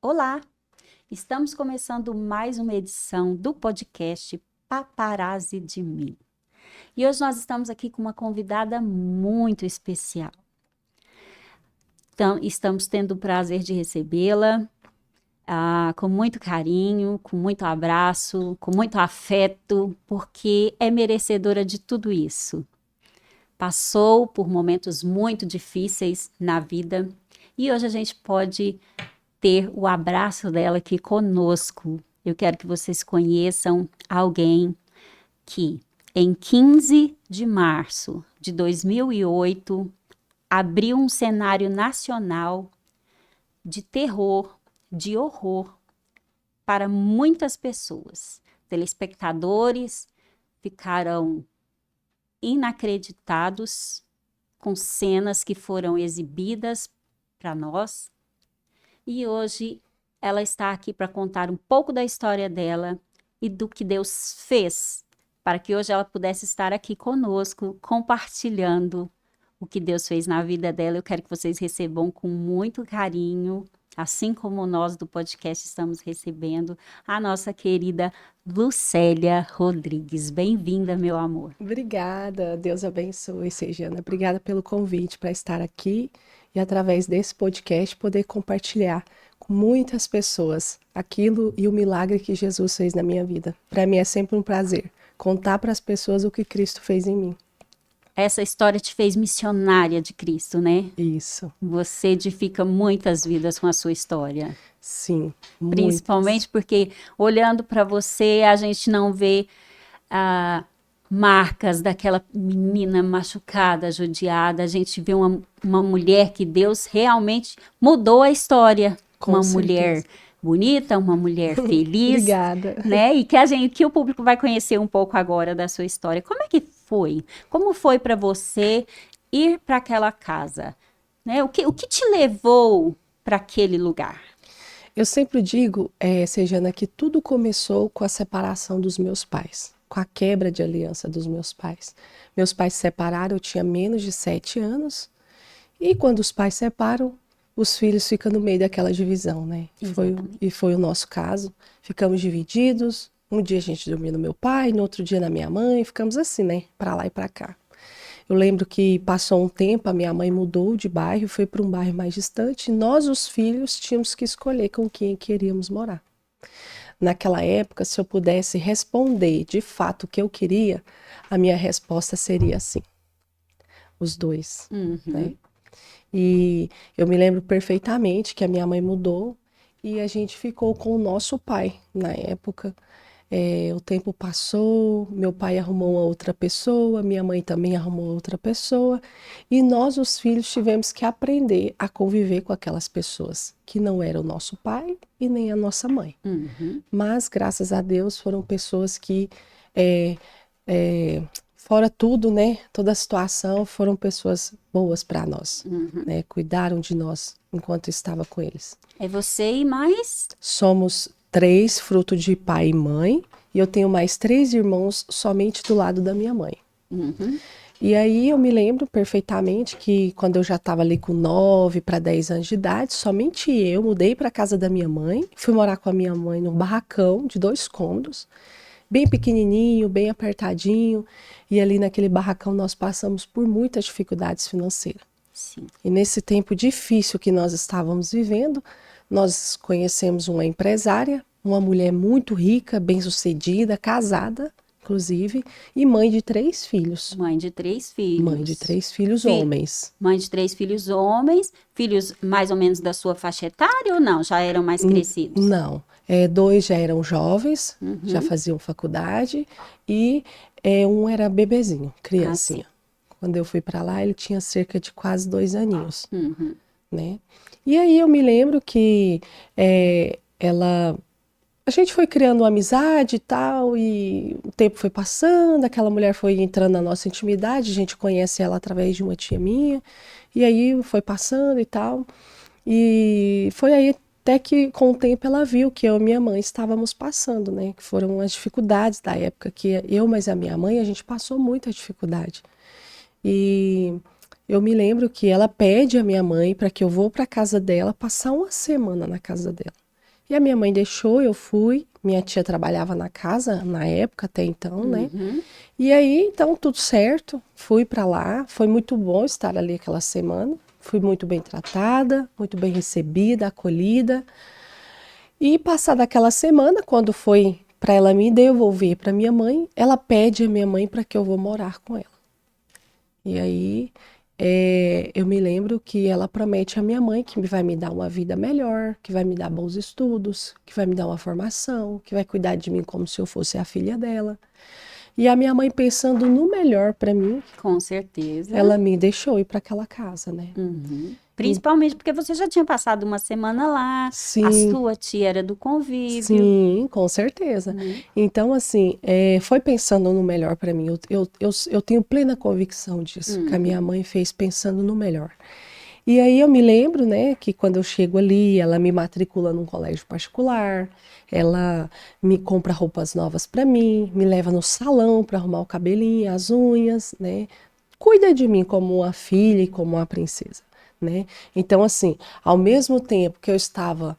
Olá, estamos começando mais uma edição do podcast Paparazzi de Mim. E hoje nós estamos aqui com uma convidada muito especial. Então, estamos tendo o prazer de recebê-la com muito carinho, com muito abraço, com muito afeto, porque é merecedora de tudo isso. Passou por momentos muito difíceis na vida e hoje a gente pode ter o abraço dela aqui conosco. Eu quero que vocês conheçam alguém que, em 15 de março de 2008, abriu um cenário nacional de terror, de horror, para muitas pessoas. Telespectadores ficaram inacreditados com cenas que foram exibidas para nós. E hoje ela está aqui para contar um pouco da história dela e do que Deus fez, para que hoje ela pudesse estar aqui conosco, compartilhando o que Deus fez na vida dela. Eu quero que vocês recebam com muito carinho, assim como nós do podcast estamos recebendo, a nossa querida Lucélia Rodrigues. Bem-vinda, meu amor. Obrigada, Deus abençoe, Sejana. Obrigada pelo convite para estar aqui e através desse podcast poder compartilhar com muitas pessoas aquilo e o milagre que Jesus fez na minha vida. Para mim é sempre um prazer contar para as pessoas o que Cristo fez em mim. Essa história te fez missionária de Cristo, né? Isso. Você edifica muitas vidas com a sua história. Sim, Principalmente porque, olhando para você, a gente não vê marcas daquela menina machucada, judiada. A gente vê uma mulher que Deus realmente mudou a história. Com uma certeza. Mulher bonita, uma mulher feliz. Obrigada. Né? E que o público vai conhecer um pouco agora da sua história. Como é que foi? Como foi para você ir para aquela casa? Né? O que te levou para aquele lugar? Eu sempre digo, Sejana, que tudo começou com a separação dos meus pais, com a quebra de aliança dos meus pais. Meus pais se separaram, eu tinha menos de 7 anos, e quando os pais separam, os filhos ficam no meio daquela divisão, né? Foi o nosso caso. Ficamos divididos, um dia a gente dormia no meu pai, no outro dia na minha mãe, ficamos assim, né? Pra lá e pra cá. Eu lembro que passou um tempo, a minha mãe mudou de bairro, foi para um bairro mais distante, e nós, os filhos, tínhamos que escolher com quem queríamos morar. Naquela época, se eu pudesse responder de fato o que eu queria, a minha resposta seria assim: os dois, né? E eu me lembro perfeitamente que a minha mãe mudou e a gente ficou com o nosso pai na época. O tempo passou, meu pai arrumou uma outra pessoa, minha mãe também arrumou outra pessoa, e nós, os filhos, tivemos que aprender a conviver com aquelas pessoas que não eram o nosso pai e nem a nossa mãe. Mas, graças a Deus, foram pessoas que, fora tudo, né, toda a situação, foram pessoas boas para nós, né, cuidaram de nós enquanto estava com eles. É você e mais? Somos 3, fruto de pai e mãe, e eu tenho mais 3 irmãos somente do lado da minha mãe. E aí eu me lembro perfeitamente que quando eu já estava ali com 9 para 10 anos de idade, somente eu mudei para a casa da minha mãe, fui morar com a minha mãe num barracão de 2 cômodos, bem pequenininho, bem apertadinho, e ali naquele barracão nós passamos por muitas dificuldades financeiras. Sim. E nesse tempo difícil que nós estávamos vivendo, nós conhecemos uma empresária, uma mulher muito rica, bem-sucedida, casada, inclusive, e mãe de 3 filhos. Mãe de 3 filhos. Mãe de 3 filhos homens. Mãe de 3 filhos homens, filhos mais ou menos da sua faixa etária ou não? Já eram mais crescidos? Não, 2 já eram jovens, já faziam faculdade, e um era bebezinho, criancinha. Quando eu fui para lá, ele tinha cerca de quase 2 aninhos, né? E aí eu me lembro que a gente foi criando uma amizade e tal, e o tempo foi passando, aquela mulher foi entrando na nossa intimidade, a gente conhece ela através de uma tia minha, e aí foi passando e tal, e foi aí até que com o tempo ela viu que eu e minha mãe estávamos passando, né, que foram as dificuldades da época, que eu, mas a minha mãe, a gente passou muita dificuldade. E eu me lembro que ela pede a minha mãe para que eu vou para a casa dela, passar uma semana na casa dela. E a minha mãe deixou, eu fui. Minha tia trabalhava na casa na época, até então, né? Uhum. E aí, então, tudo certo. Fui pra lá. Foi muito bom estar ali aquela semana. Fui muito bem tratada, muito bem recebida, acolhida. E passada aquela semana, quando foi para ela me devolver para minha mãe, ela pede a minha mãe para que eu vou morar com ela. E aí eu me lembro que ela promete à minha mãe que vai me dar uma vida melhor, que vai me dar bons estudos, que vai me dar uma formação, que vai cuidar de mim como se eu fosse a filha dela. E a minha mãe pensando no melhor para mim, Com certeza. ela me deixou ir para aquela casa, né? Uhum. Principalmente porque você já tinha passado uma semana lá, a Sim, sua tia era do convívio, sim, com certeza. né? Então, assim, foi pensando no melhor para mim. Eu tenho plena convicção disso, que a minha Uhum. mãe fez pensando no melhor. E aí eu me lembro, né, que quando eu chego ali, ela me matricula num colégio particular, ela me compra roupas novas para mim, me leva no salão para arrumar o cabelinho, as unhas, né? Cuida de mim como uma filha e como uma princesa, né? Então, assim, ao mesmo tempo que eu estava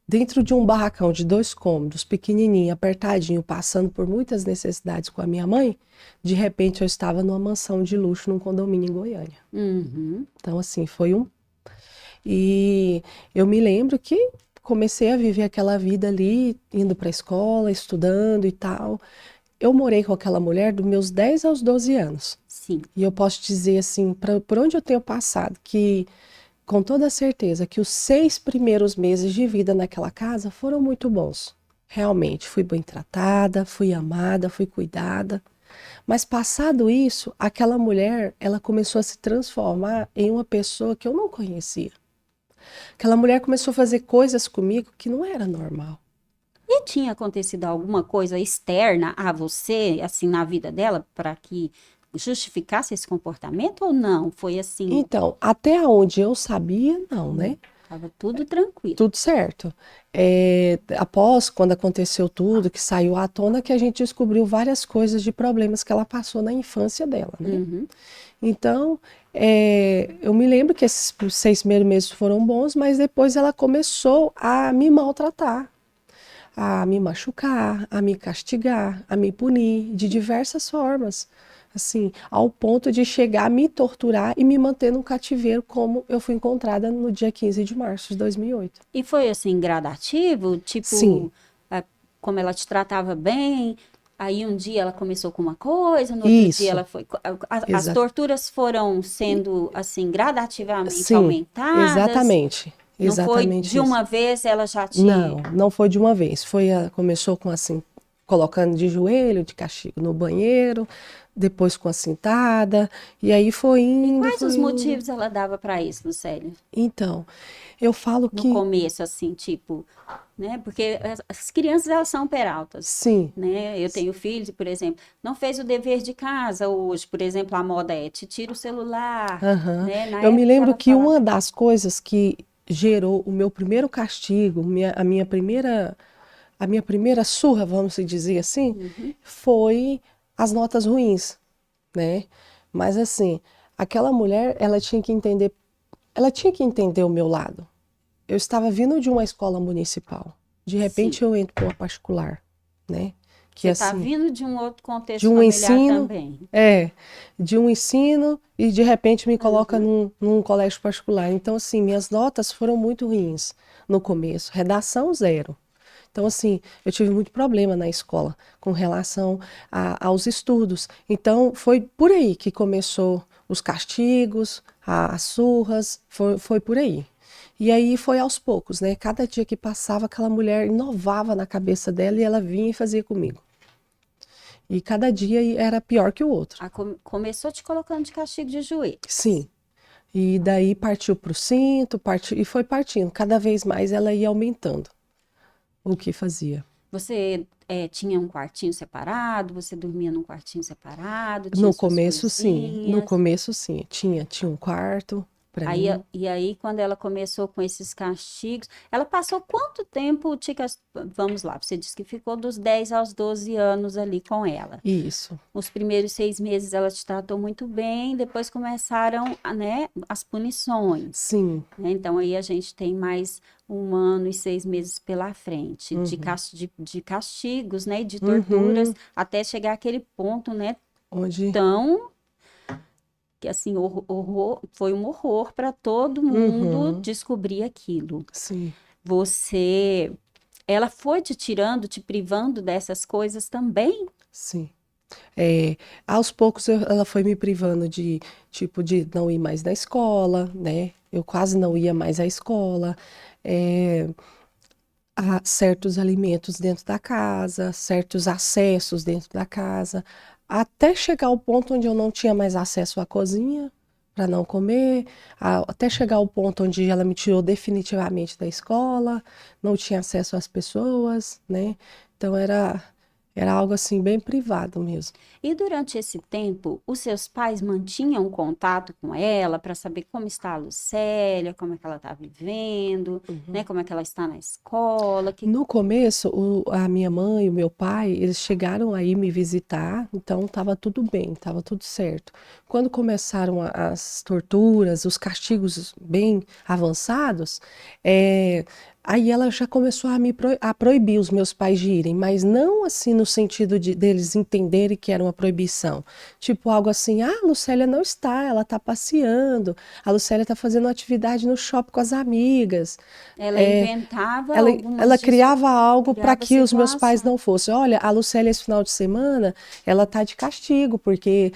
dentro de um barracão de 2 cômodos, pequenininho, apertadinho, passando por muitas necessidades com a minha mãe, de repente eu estava numa mansão de luxo num condomínio em Goiânia. Uhum. Então, assim, foi um. E eu me lembro que comecei a viver aquela vida ali, indo para a escola, estudando e tal. Eu morei com aquela mulher dos meus 10 aos 12 anos. Sim. E eu posso dizer, assim, por onde eu tenho passado, que com toda certeza que os 6 primeiros meses de vida naquela casa foram muito bons. Realmente, fui bem tratada, fui amada, fui cuidada. Mas passado isso, aquela mulher, ela começou a se transformar em uma pessoa que eu não conhecia. Aquela mulher começou a fazer coisas comigo que não era normal. E tinha acontecido alguma coisa externa a você, assim, na vida dela, para que justificasse esse comportamento ou não? Foi assim, Então, até onde eu sabia, não, né? tava tudo tranquilo. Tudo certo. Após, quando aconteceu tudo, que saiu à tona, que a gente descobriu várias coisas de problemas que ela passou na infância dela, né? Uhum. Então, eu me lembro que esses 6 primeiros meses foram bons, mas depois ela começou a me maltratar, a me machucar, a me castigar, a me punir de diversas formas, assim, ao ponto de chegar a me torturar e me manter num cativeiro como eu fui encontrada no dia 15 de março de 2008. E foi assim, gradativo? Sim, Tipo, como ela te tratava bem, aí um dia ela começou com uma coisa, no outro dia isso, ela foi. As exato. torturas foram sendo, assim, gradativamente Sim, aumentadas. exatamente, Não foi exatamente de isso. uma vez ela já Não, te. não foi de uma vez. Começou com assim, colocando de joelho, de castigo no banheiro, depois com a cintada, e aí foi E indo, quais foi os indo. motivos ela dava para isso, Lucélia? Então, eu falo No que começo, assim, tipo, né? Porque as crianças, elas são peraltas, sim, né? Eu tenho filhos, por exemplo, não fez o dever de casa hoje, por exemplo, a moda é te tira o celular, aham. né? Na Eu me época lembro ela que falava, uma das coisas que gerou o meu primeiro castigo, a minha primeira surra, vamos dizer assim, uhum, foi as notas ruins, né? Mas assim, aquela mulher, ela tinha que entender o meu lado. Eu estava vindo de uma escola municipal. De sim. repente eu entro para uma particular, né? Que Você está assim, vindo de um outro de contexto um familiar ensino, também. de um ensino e de repente me coloca Uhum. num colégio particular. Então assim, minhas notas foram muito ruins no começo. Redação zero. Então, assim, eu tive muito problema na escola com relação aos estudos. Então, foi por aí que começou os castigos, as surras, foi por aí. E aí foi aos poucos, né? Cada dia que passava, aquela mulher inovava na cabeça dela e ela vinha e fazia comigo. E cada dia era pior que o outro. Começou te colocando de castigo de joelhos. Sim. E daí partiu para o cinto, partiu, e foi partindo. Cada vez mais ela ia aumentando o que fazia. Você tinha um quartinho separado? Você dormia num quartinho separado? Tinha No suas começo, sim. No coisinhas? começo, sim. Tinha um quarto para Aí, mim. e aí, quando ela começou com esses castigos, ela passou quanto tempo Vamos lá, você disse que ficou dos 10 aos 12 anos ali com ela. Isso, Os primeiros 6 meses ela te tratou muito bem, depois começaram, né, as punições. sim. Né? Então, aí a gente tem mais 1 ano e 6 meses pela frente Uhum. de castigos, né, e de torturas, Uhum. até chegar àquele ponto, né, Onde. tão que assim, foi um horror para todo mundo Uhum. descobrir aquilo. Sim, Você, ela foi te tirando, te privando dessas coisas também? sim. É, aos poucos ela foi me privando de, tipo, de não ir mais na escola, né? Eu quase não ia mais à escola. É, há certos alimentos dentro da casa, certos acessos dentro da casa, até chegar ao ponto onde eu não tinha mais acesso à cozinha para não comer, até chegar ao ponto onde ela me tirou definitivamente da escola, não tinha acesso às pessoas, né? Então era algo assim bem privado mesmo. E durante esse tempo, os seus pais mantinham contato com ela para saber como está a Lucélia, como é que ela está vivendo, né? Como é que ela está na escola, No começo, a minha mãe e o meu pai, eles chegaram aí me visitar, então estava tudo bem, estava tudo certo. Quando começaram as torturas, os castigos bem avançados, aí ela já começou a proibir os meus pais de irem, mas não assim no sentido de deles entenderem que era uma proibição. Tipo algo assim, ah, a Lucélia não está, ela está passeando, a Lucélia está fazendo atividade no shopping com as amigas. ela É, inventava ela algumas desculpas, criava algo para criava que os meus pais situações. não fossem. Olha, a Lucélia esse final de semana, ela tá de castigo porque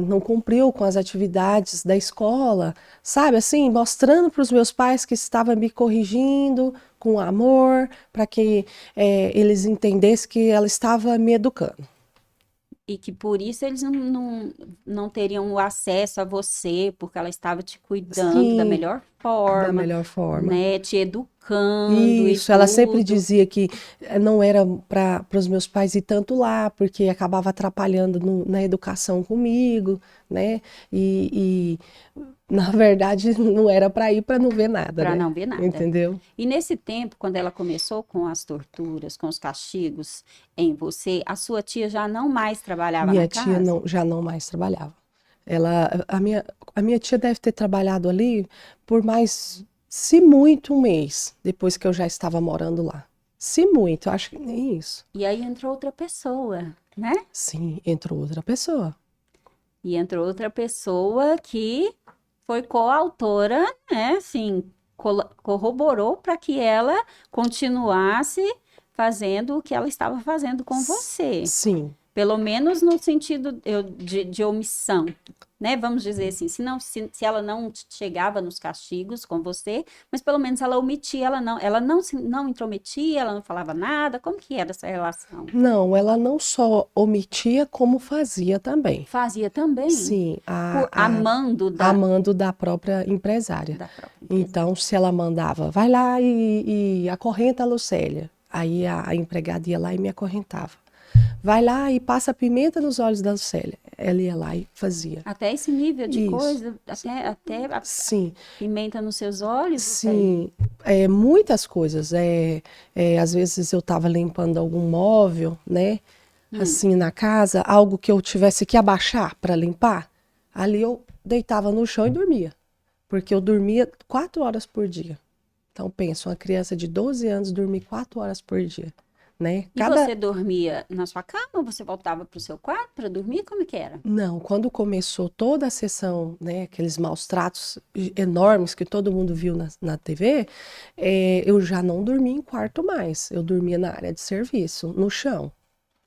não cumpriu com as atividades da escola, sabe? Assim, mostrando para os meus pais que estava me corrigindo com amor, para que eles entendessem que ela estava me educando. E que por isso eles não teriam o acesso a você, porque ela estava te cuidando da Sim, melhor da forma, melhor forma. né? Te educando e Isso, ela sempre tudo. dizia que não era para os meus pais ir tanto lá, porque acabava atrapalhando na educação comigo, né? Na verdade não era para ir para não ver nada, Para né? não ver nada. Entendeu? E nesse tempo, quando ela começou com as torturas, com os castigos em você, a sua tia já não mais trabalhava na Minha tia casa? não, já não mais trabalhava. A minha tia deve ter trabalhado ali por mais, se muito, um mês, depois que eu já estava morando lá. Se muito, acho que nem isso. E aí entrou outra pessoa, né? Sim, entrou outra pessoa. E entrou outra pessoa que foi coautora, né? Assim, corroborou para que ela continuasse fazendo o que ela estava fazendo com você. Sim. Pelo menos no sentido de omissão, né? Vamos dizer assim, se ela não chegava nos castigos com você, mas pelo menos ela omitia, não intrometia, ela não falava nada. Como que era essa relação? Não, ela não só omitia, como fazia também. Fazia também, Sim, por amando a mando da própria empresária. da própria empresa. Então, se ela mandava, vai lá e acorrenta a Lucélia. Aí a empregada ia lá e me acorrentava. Vai lá e passa pimenta nos olhos da Lucélia. Ela ia lá e fazia. Até esse nível de Isso. coisa, até a Sim, pimenta nos seus olhos, Lucélia. sim. Muitas coisas. Às vezes eu estava limpando algum móvel, né? Assim na casa, algo que eu tivesse que abaixar para limpar. Ali eu deitava no chão e dormia. Porque eu dormia 4 horas por dia. Então, pensa, uma criança de 12 anos dormir 4 horas por dia, né? E você dormia na sua cama ou você voltava para o seu quarto para dormir? Como que era? Não, quando começou toda a sessão, né, aqueles maus tratos enormes que todo mundo viu na TV, eu já não dormia em quarto mais. Eu dormia na área de serviço, no chão.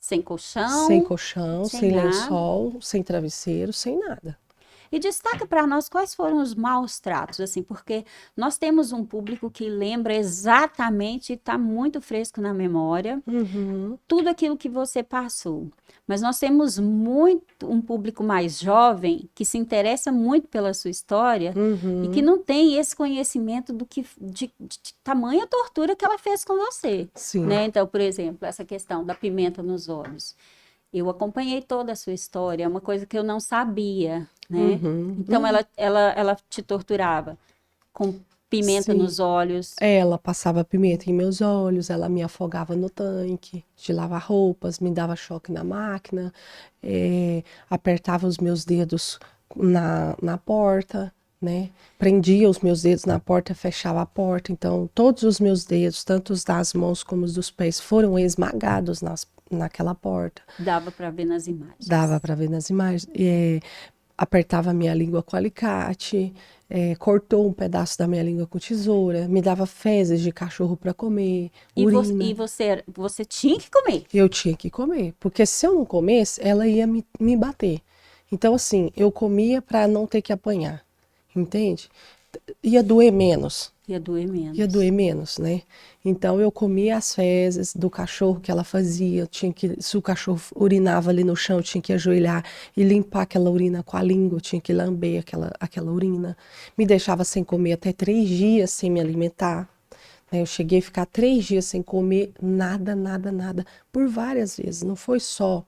Sem Sem colchão, colchão, sem sem nada. lençol, sem travesseiro, sem nada. E destaca para nós quais foram os maus tratos, assim, porque nós temos um público que lembra exatamente, está muito fresco na memória, Uhum, tudo aquilo que você passou. Mas nós temos muito um público mais jovem que se interessa muito pela sua história e que uhum, não tem esse conhecimento de tamanha tortura que ela fez com você, sim. né? Então, por exemplo, essa questão da pimenta nos olhos. Eu acompanhei toda a sua história, é uma coisa que eu não sabia, né? Uhum. Então ela te torturava com pimenta Sim. nos olhos, Ela passava pimenta em meus olhos, ela me afogava no tanque de lavar roupas, me dava choque na máquina, apertava os meus dedos na porta, né? Prendia os meus dedos na porta, fechava a porta. Então, todos os meus dedos, tanto os das mãos como os dos pés, foram esmagados naquela porta. dava para ver nas Dava imagens. para ver nas imagens. Apertava minha língua com alicate, cortou um pedaço da minha língua com tesoura, me dava fezes de cachorro para comer, E urina. você tinha que comer. Eu tinha que comer, porque se eu não comesse, ela ia me bater. Então, assim, eu comia para não ter que apanhar, entende? Ia doer menos. Ia doer Ia menos. doer menos, né? Então eu comia as fezes do cachorro que ela fazia. Se o cachorro urinava ali no chão, eu tinha que ajoelhar e limpar aquela urina com a língua, eu tinha que lamber aquela urina. Me deixava sem comer até 3 dias sem me alimentar, né? Eu cheguei a ficar 3 dias sem comer nada, nada, nada, por várias vezes. Não foi só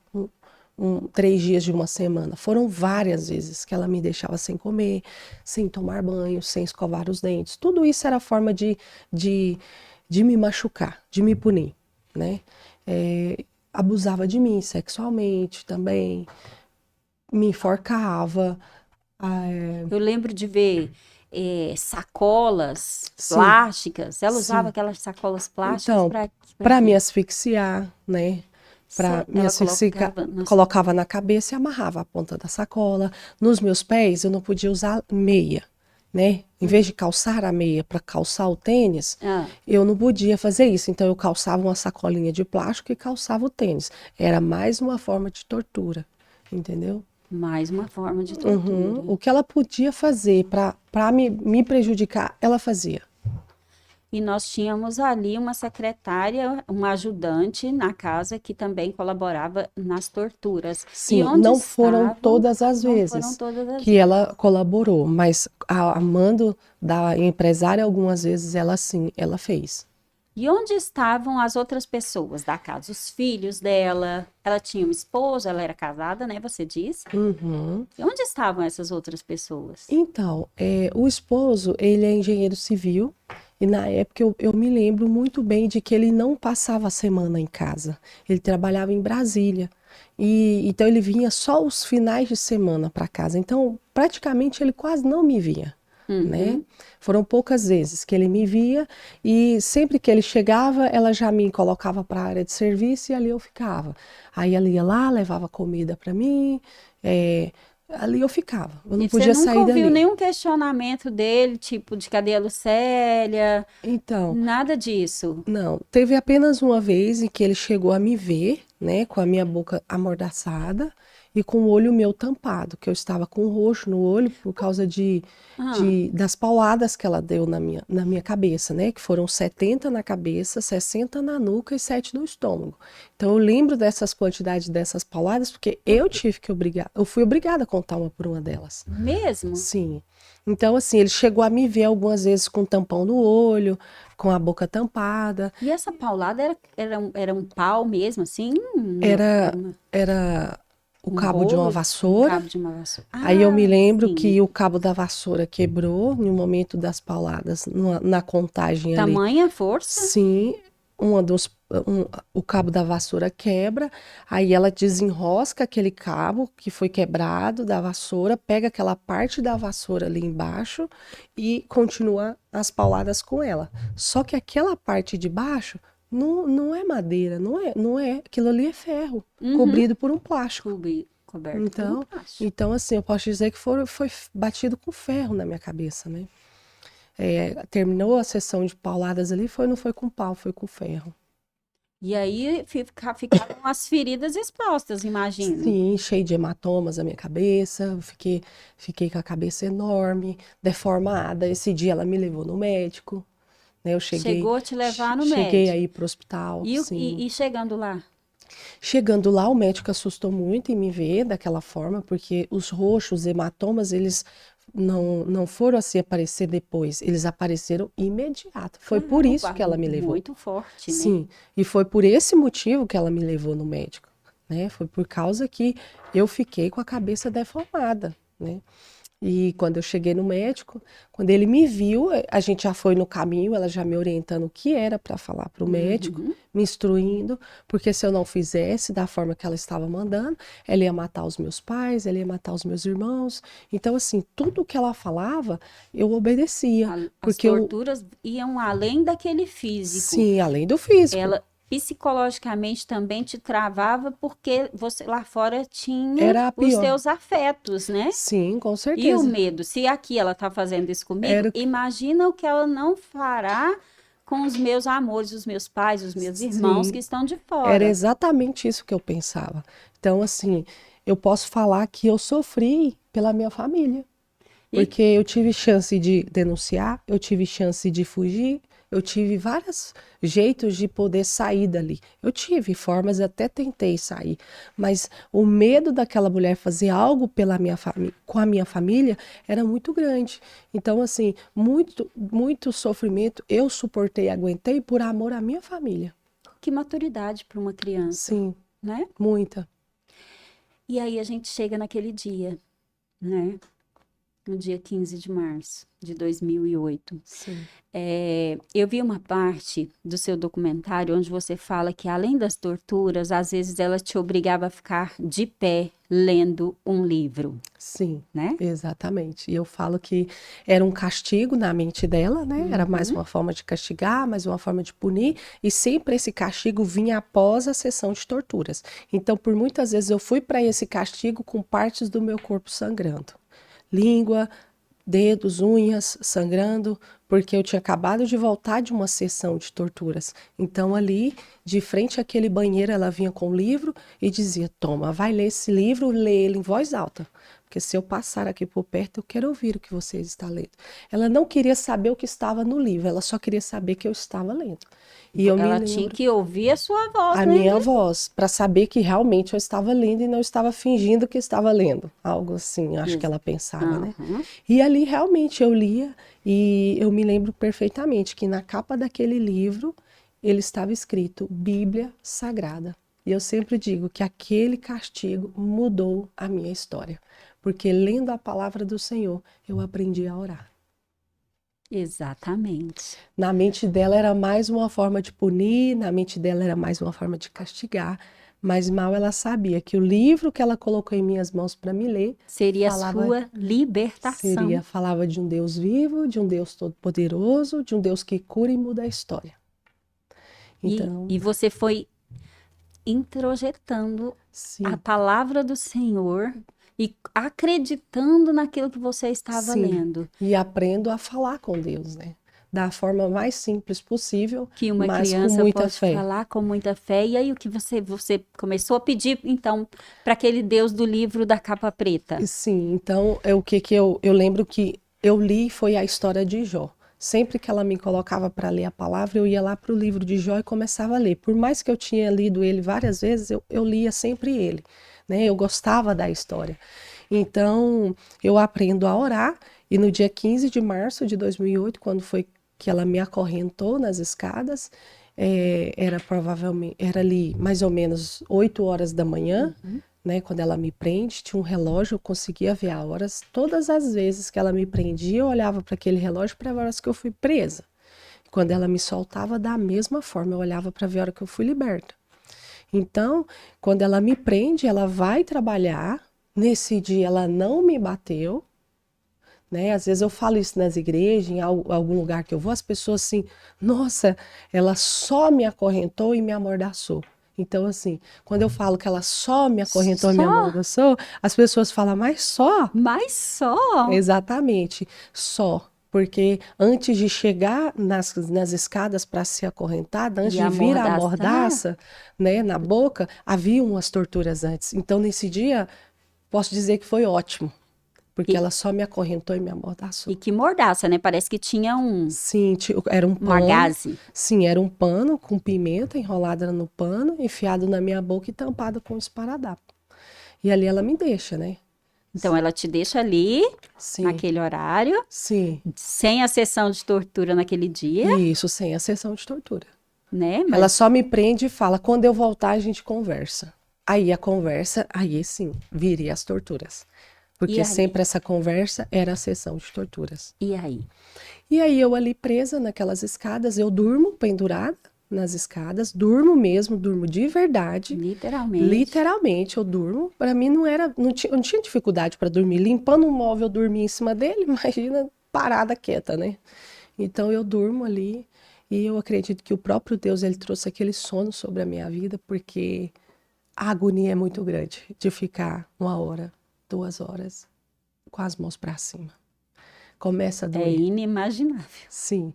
3 dias de uma semana. Foram várias vezes que ela me deixava sem comer, sem tomar banho, sem escovar os dentes. Tudo isso era forma de, de me machucar, de me punir, né? Abusava de mim sexualmente também, me enforcava. Eu lembro de ver sacolas Sim, plásticas. Ela usava sim. aquelas sacolas plásticas Então, para para me quê? asfixiar, né? Para me Ela asfixiar, colocava nas... colocava na cabeça e amarrava a ponta da sacola. Nos meus pés, eu não podia usar meia, né? Em vez de calçar a meia para calçar o tênis, Ah, eu não podia fazer isso. Então, eu calçava uma sacolinha de plástico e calçava o tênis. Era mais uma forma de tortura, entendeu? mais uma forma de Uhum. tortura. O que ela podia fazer para me prejudicar, ela fazia. E nós tínhamos ali uma secretária, uma ajudante na casa que também colaborava nas torturas. E Sim, onde não foram estavam, todas as não foram vezes todas as que vezes. ela colaborou, mas a mando da empresária, algumas vezes ela sim, ela fez. E onde estavam as outras pessoas da casa? Os filhos dela? Ela tinha um esposo, ela era casada, né? Você disse. Uhum. E onde estavam essas outras pessoas? Então, o esposo, ele é engenheiro civil, e na época eu me lembro muito bem de que ele não passava a semana em casa. Ele trabalhava em Brasília. E então ele vinha só os finais de semana para casa. Então, praticamente ele quase não me via, né? Uhum. Foram poucas vezes que ele me via e sempre que ele chegava, ela já me colocava para a área de serviço e ali eu ficava. Aí ela ia lá, levava comida para mim, eh, ali eu ficava. Eu não E você podia nunca sair ouviu dali. nenhum questionamento dele, tipo, de cadê a Lucélia? Então, Nada disso. não, teve apenas uma vez em que ele chegou a me ver, né, com a minha boca amordaçada e com o olho meu tampado, que eu estava com roxo no olho por causa Ah, das pauladas que ela deu na minha cabeça, né, que foram 70 na cabeça, 60 na nuca e 7 no estômago. Então eu lembro dessas quantidades dessas pauladas porque eu fui obrigada a contar uma por uma delas. mesmo? Sim. Então, assim, ele chegou a me ver algumas vezes com tampão no olho, com a boca tampada. E essa paulada era um pau mesmo, assim? Era, era o Um cabo de uma rolo? Um vassoura. cabo de uma vassoura. Aí eu me Ah, lembro sim. que o cabo da vassoura quebrou no momento das pauladas, na contagem ali. Tamanha força? Sim, o cabo da vassoura quebra, aí ela desenrosca aquele cabo que foi quebrado da vassoura, pega aquela parte da vassoura ali embaixo e continua as pauladas com ela. Só que aquela parte de baixo não é madeira, não é, aquilo ali é ferro, Uhum. cobrido por um plástico. Coberto por um Então, plástico. então assim, eu posso dizer que foi batido com ferro na minha cabeça, né? Terminou a sessão de pauladas ali, não foi com pau, foi com ferro. E aí ficaram as feridas expostas, imagino. Sim, cheio de hematomas na minha cabeça, fiquei com a cabeça enorme, deformada. Esse dia ela me levou no médico, né? Eu Chegou a te levar no cheguei médico. aí pro hospital, sim. E chegando lá? Chegando lá, o médico assustou muito em me ver daquela forma, porque os roxos, os hematomas, eles não foram assim aparecer depois, eles apareceram imediato. Foi por Claro, isso que ela me levou. muito forte, né? Sim, e foi por esse motivo que ela me levou no médico, né? Foi por causa que eu fiquei com a cabeça deformada, né? E quando eu cheguei no médico, quando ele me viu, a gente já foi no caminho, ela já me orientando o que era para falar para o médico, me instruindo, porque se eu não fizesse da forma que ela estava mandando, ela ia matar os meus pais, ela ia matar os meus irmãos. Então, assim, tudo que ela falava, eu obedecia. As Porque eu, torturas iam além daquele físico. sim, além do físico. Ela psicologicamente também te travava porque você lá fora tinha Era a os pior. seus afetos, né? Sim, com E o certeza. medo, se aqui ela tá fazendo isso comigo, Era, imagina o que ela não fará com os meus amores, os meus pais, os meus irmãos sim, que estão de era fora. exatamente isso que eu pensava. Então, assim, eu posso falar que eu sofri pela minha família. E Porque eu tive chance de denunciar, eu tive chance de fugir, eu tive vários jeitos de poder sair dali. Eu tive formas, até tentei sair, mas o medo daquela mulher fazer algo pela minha com a minha família era muito grande. Então, assim, muito sofrimento eu suportei, aguentei por amor à minha família. que maturidade para uma criança, Sim, né? muita. E aí a gente chega naquele dia, né? No dia 15 de março de 2008. Sim. Eu vi uma parte do seu documentário onde você fala que, além das torturas, às vezes ela te obrigava a ficar de pé lendo um livro, Sim, né? exatamente. E eu falo que era um castigo na mente dela, né? Era mais uma forma de castigar, mais uma forma de punir, e sempre esse castigo vinha após a sessão de torturas. Então, por muitas vezes eu fui para esse castigo com partes do meu corpo sangrando. Língua, dedos, unhas sangrando, porque eu tinha acabado de voltar de uma sessão de torturas. Então, ali, de frente àquele banheiro, ela vinha com o livro e dizia: Toma, vai ler esse livro, lê ele em voz alta. Porque se eu passar aqui por perto, eu quero ouvir o que vocês estão lendo. Ela não queria saber o que estava no livro, ela só queria saber que eu estava lendo. E eu me Ela tinha lembro que ouvir a sua voz, a né? minha voz, para saber que realmente eu estava lendo e não estava fingindo que estava lendo. Algo assim, acho que ela pensava, né? Aham. E ali realmente eu lia e eu me lembro perfeitamente que na capa daquele livro ele estava escrito Bíblia Sagrada. E eu sempre digo que aquele castigo mudou a minha história, porque lendo a palavra do Senhor, eu aprendi a orar. Exatamente. Na mente dela era mais uma forma de punir, na mente dela era mais uma forma de castigar, mas mal ela sabia que o livro que ela colocou em minhas mãos para me ler Seria a falava, sua libertação. falava de um Deus vivo, de um Deus todo-poderoso, de um Deus que cura e muda a história. Então, E você foi introjetando a sim, palavra do Senhor e acreditando naquilo que você estava sim. lendo. E aprendo a falar com Deus, né? Da forma mais simples possível, Que uma mas com criança muita pode fé. falar com muita fé. E aí o que você começou a pedir, então, para aquele Deus do livro da capa preta? Sim, então é o que eu lembro que eu li foi a história de Jó. Sempre que ela me colocava para ler a palavra, eu ia lá para o livro de Jó e começava a ler. Por mais que eu tinha lido ele várias vezes, eu lia sempre ele, né? Eu gostava da história. Então, eu aprendo a orar e no dia 15 de março de 2008, quando foi que ela me acorrentou nas escadas, era ali mais ou menos 8 horas da manhã, né? Quando ela me prende, tinha um relógio, eu conseguia ver as horas. Todas as vezes que ela me prendia, eu olhava para aquele relógio para ver a horas que eu fui presa. Quando ela me soltava, da mesma forma, eu olhava para ver a hora que eu fui liberta. Então, quando ela me prende, ela vai trabalhar. Nesse dia, ela não me bateu, né? Às vezes eu falo isso nas igrejas, em algum lugar que eu vou, as pessoas assim, nossa, ela só me acorrentou e me amordaçou. Então, assim, quando eu falo que ela só me acorrentou e me Só? amordaçou, as pessoas falam, mas só? Mas só? Exatamente, só. Porque antes de chegar nas escadas para ser acorrentada, antes E de vir a amordaçar? mordaça, né, na boca, havia umas torturas antes. Então, nesse dia, posso dizer que foi ótimo, porque E, ela só me acorrentou e me amordaçou. e que mordaça, né? Parece que tinha Sim, era um uma pano. gaze. Sim, era um pano com pimenta enrolada no pano, enfiado na minha boca e tampado com um esparadrapo. E ali ela me deixa, né? Então, ela te deixa ali, Sim, naquele horário, sim. sem a sessão de tortura naquele dia, E isso sem a sessão de tortura. né? Ela Mas só me prende e fala: quando eu voltar, a gente conversa. Aí a conversa, aí sim, viria as torturas. Porque sempre essa conversa era a sessão de torturas. E aí? E aí eu ali presa naquelas escadas, eu durmo pendurada nas escadas, durmo mesmo, durmo de verdade. Literalmente. Literalmente eu durmo. Para mim eu não tinha dificuldade para dormir. Limpando um móvel, eu dormia em cima dele, imagina parada quieta, né? Então eu durmo ali e eu acredito que o próprio Deus ele trouxe aquele sono sobre a minha vida, porque a agonia é muito grande de ficar 1 hora, 2 horas com as mãos para cima. Começa a É doer. inimaginável. Sim.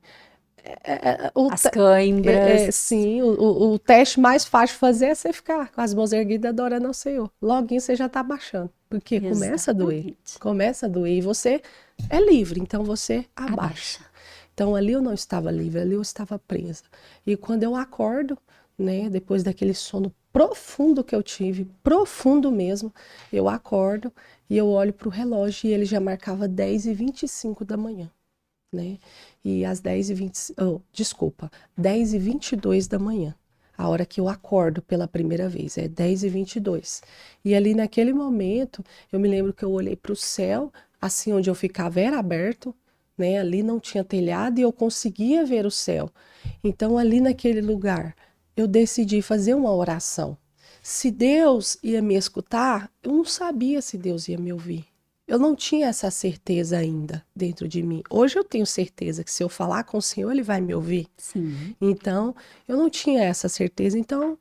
As câimbras. Sim, o teste mais fácil de fazer é você ficar com as mãos erguidas adorando ao Senhor. Loguinho você já está baixando. Porque começa a doer. Exatamente. Começa a doer. E você é livre, então você abaixa. Então ali eu não estava livre, ali eu estava presa. E quando eu acordo, né, depois daquele sono profundo que eu tive, profundo mesmo, eu acordo e eu olho para o relógio e ele já marcava 10h25 da manhã, né? E às 10h22 da manhã, a hora que eu acordo pela primeira vez, é 10h22. E ali naquele momento, eu me lembro que eu olhei para o céu, assim onde eu ficava era aberto, né? Ali não tinha telhado e eu conseguia ver o céu. Então ali naquele lugar, eu decidi fazer uma oração. Se Deus ia me escutar, eu não sabia se Deus ia me ouvir. Eu não tinha essa certeza ainda dentro de mim. Hoje eu tenho certeza que se eu falar com o Senhor, Ele vai me ouvir. Sim. Então, eu não tinha essa certeza. Então,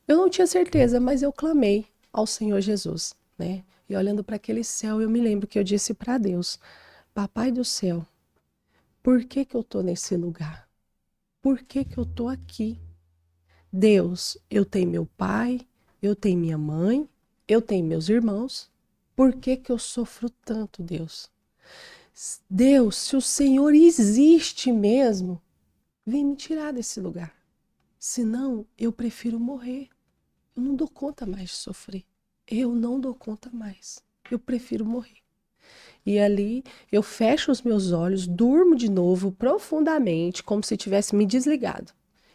eu não tinha certeza, mas eu clamei ao Senhor Jesus, né? E olhando para aquele céu, eu me lembro que eu disse para Deus: Papai do céu, por que que eu tô nesse lugar? Por que que eu tô aqui? Deus, eu tenho meu pai, eu tenho minha mãe, eu tenho meus irmãos. Por que que eu sofro tanto, Deus? Deus, se o Senhor existe mesmo, vem me tirar desse lugar. Senão, eu prefiro morrer. Eu não dou conta mais de sofrer. Eu não dou conta mais. Eu prefiro morrer. E ali eu fecho os meus olhos, durmo de novo profundamente, como se tivesse me desligado.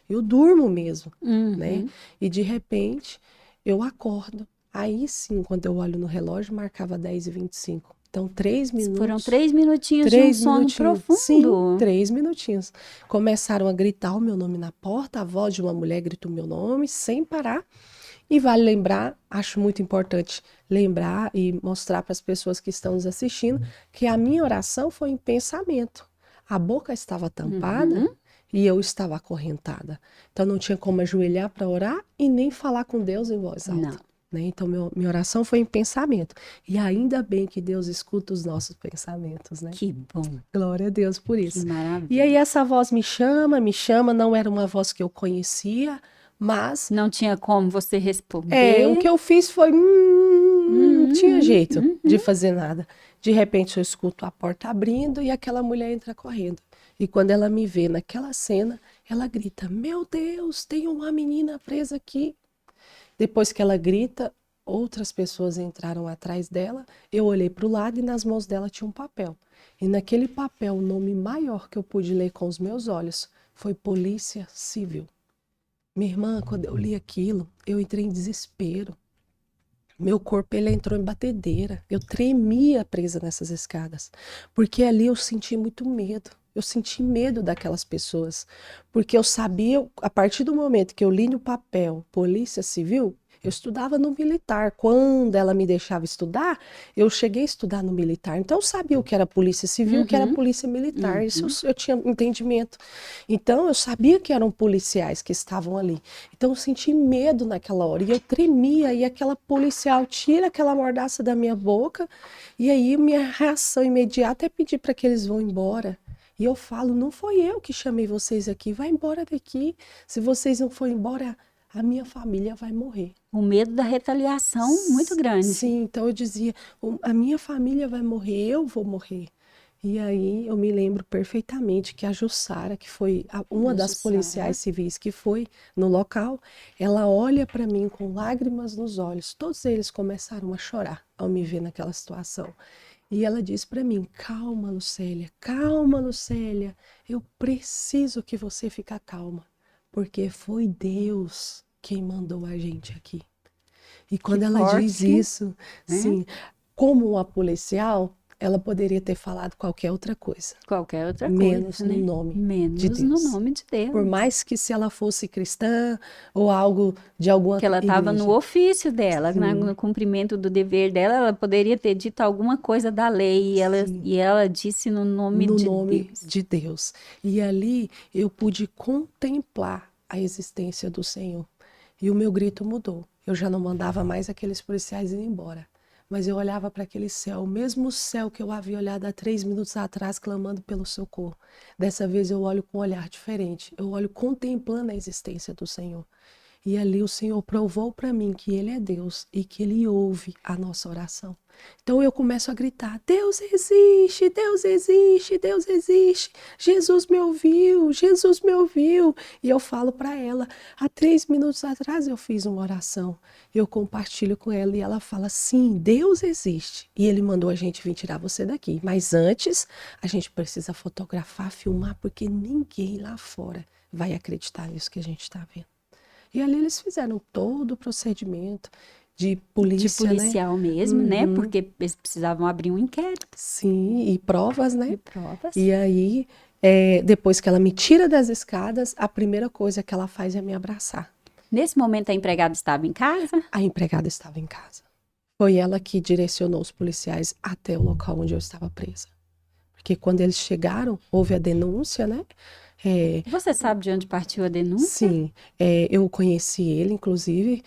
Eu durmo mesmo, né? E de repente eu acordo. Aí sim, quando eu olho no relógio, marcava 10h25. Então, 3 minutos. Foram 3 minutinhos de um 3 sono minutinhos. Sim, profundo. 3 minutinhos. Começaram a gritar o meu nome na porta, a voz de uma mulher gritou meu nome sem parar. E vale lembrar, acho muito importante lembrar e mostrar para as pessoas que estão nos assistindo que a minha oração foi em pensamento. A boca estava tampada e eu estava acorrentada. Então não tinha como ajoelhar para orar e nem falar com Deus em voz alta. Não. Né? Então minha oração foi em pensamento. E ainda bem que Deus escuta os nossos pensamentos, né? Que bom. Glória a Deus por isso. Que maravilha. E aí essa voz me chama, não era uma voz que eu conhecia, mas não tinha como você responder. o que eu fiz foi, não tinha jeito de fazer nada. De repente eu escuto a porta abrindo e aquela mulher entra correndo. E quando ela me vê naquela cena, ela grita: Meu Deus, tem uma menina presa aqui. Depois que ela grita, outras pessoas entraram atrás dela. Eu olhei para o lado e nas mãos dela tinha um papel. E naquele papel, o nome maior que eu pude ler com os meus olhos foi Polícia Civil. Minha irmã, quando eu li aquilo, eu entrei em desespero. Meu corpo, ele entrou em batedeira. Eu tremia presa nessas escadas. Porque ali eu senti muito medo. Eu senti medo daquelas pessoas. Porque eu sabia, a partir do momento que eu li no papel Polícia Civil, eu estudava no militar. Quando ela me deixava estudar, eu cheguei a estudar no militar. Então eu sabia o que era Polícia Civil, o que era Polícia Militar. Isso eu tinha entendimento. Então eu sabia que eram policiais que estavam ali. Então eu senti medo naquela hora. E eu tremia. E aquela policial tira aquela mordaça da minha boca. E aí minha reação imediata é pedir para que eles vão embora. E eu falo: não foi eu que chamei vocês aqui. Vai embora daqui. Se vocês não forem embora, a minha família vai morrer. O medo da retaliação muito grande. Sim, então eu dizia: a minha família vai morrer, eu vou morrer. E aí eu me lembro perfeitamente que a Jussara, que foi uma das policiais civis que foi no local, ela olha para mim com lágrimas nos olhos. Todos eles começaram a chorar ao me ver naquela situação. E ela disse para mim: calma, Lucélia, eu preciso que você fique calma, porque foi Deus quem mandou a gente aqui. E quando Que ela diz forte, isso, né? sim, como uma policial, ela poderia ter falado qualquer outra coisa, Qualquer outra menos coisa, no né? nome de Menos no Deus. nome de Por Deus. mais que se ela fosse cristã ou algo de alguma Que ela estava no igreja. ofício dela, Sim, no cumprimento do dever dela, ela poderia ter dito alguma coisa da lei, sim, e ela disse no nome no de nome Deus. de Deus. E ali eu pude contemplar a existência do Senhor. E o meu grito mudou. Eu já não mandava mais aqueles policiais ir embora. Mas eu olhava para aquele céu, o mesmo céu que eu havia olhado há 3 minutos atrás, clamando pelo socorro. Dessa vez eu olho com um olhar diferente. Eu olho contemplando a existência do Senhor. E ali o Senhor provou para mim que Ele é Deus e que Ele ouve a nossa oração. Então eu começo a gritar: Deus existe, Deus existe, Deus existe. Jesus me ouviu, Jesus me ouviu. E eu falo para ela: há 3 minutos atrás eu fiz uma oração. Eu compartilho com ela e ela fala: sim, Deus existe. E Ele mandou a gente vir tirar você daqui. Mas antes, a gente precisa fotografar, filmar, porque ninguém lá fora vai acreditar nisso que a gente está vendo. E ali eles fizeram todo o procedimento de De polícia, né? policial mesmo, né? Uhum. Porque eles precisavam abrir um inquérito Sim, e provas, de né? provas. E aí, depois que ela me tira das escadas, a primeira coisa que ela faz é me abraçar. Nesse momento, a empregada estava em casa. A empregada estava em casa. Foi ela que direcionou os policiais até o local onde eu estava presa. Porque quando eles chegaram, houve a denúncia, né? É, Você sabe de onde partiu a denúncia? sim, eu conheci ele, inclusive,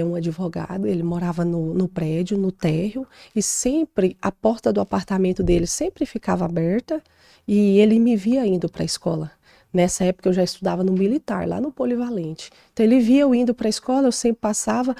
um advogado, ele morava no prédio, no térreo, e sempre a porta do apartamento dele sempre ficava aberta e ele me via indo para a escola. Nessa época eu já estudava no militar, lá no Polivalente. Então ele via eu indo para a escola, eu sempre passava,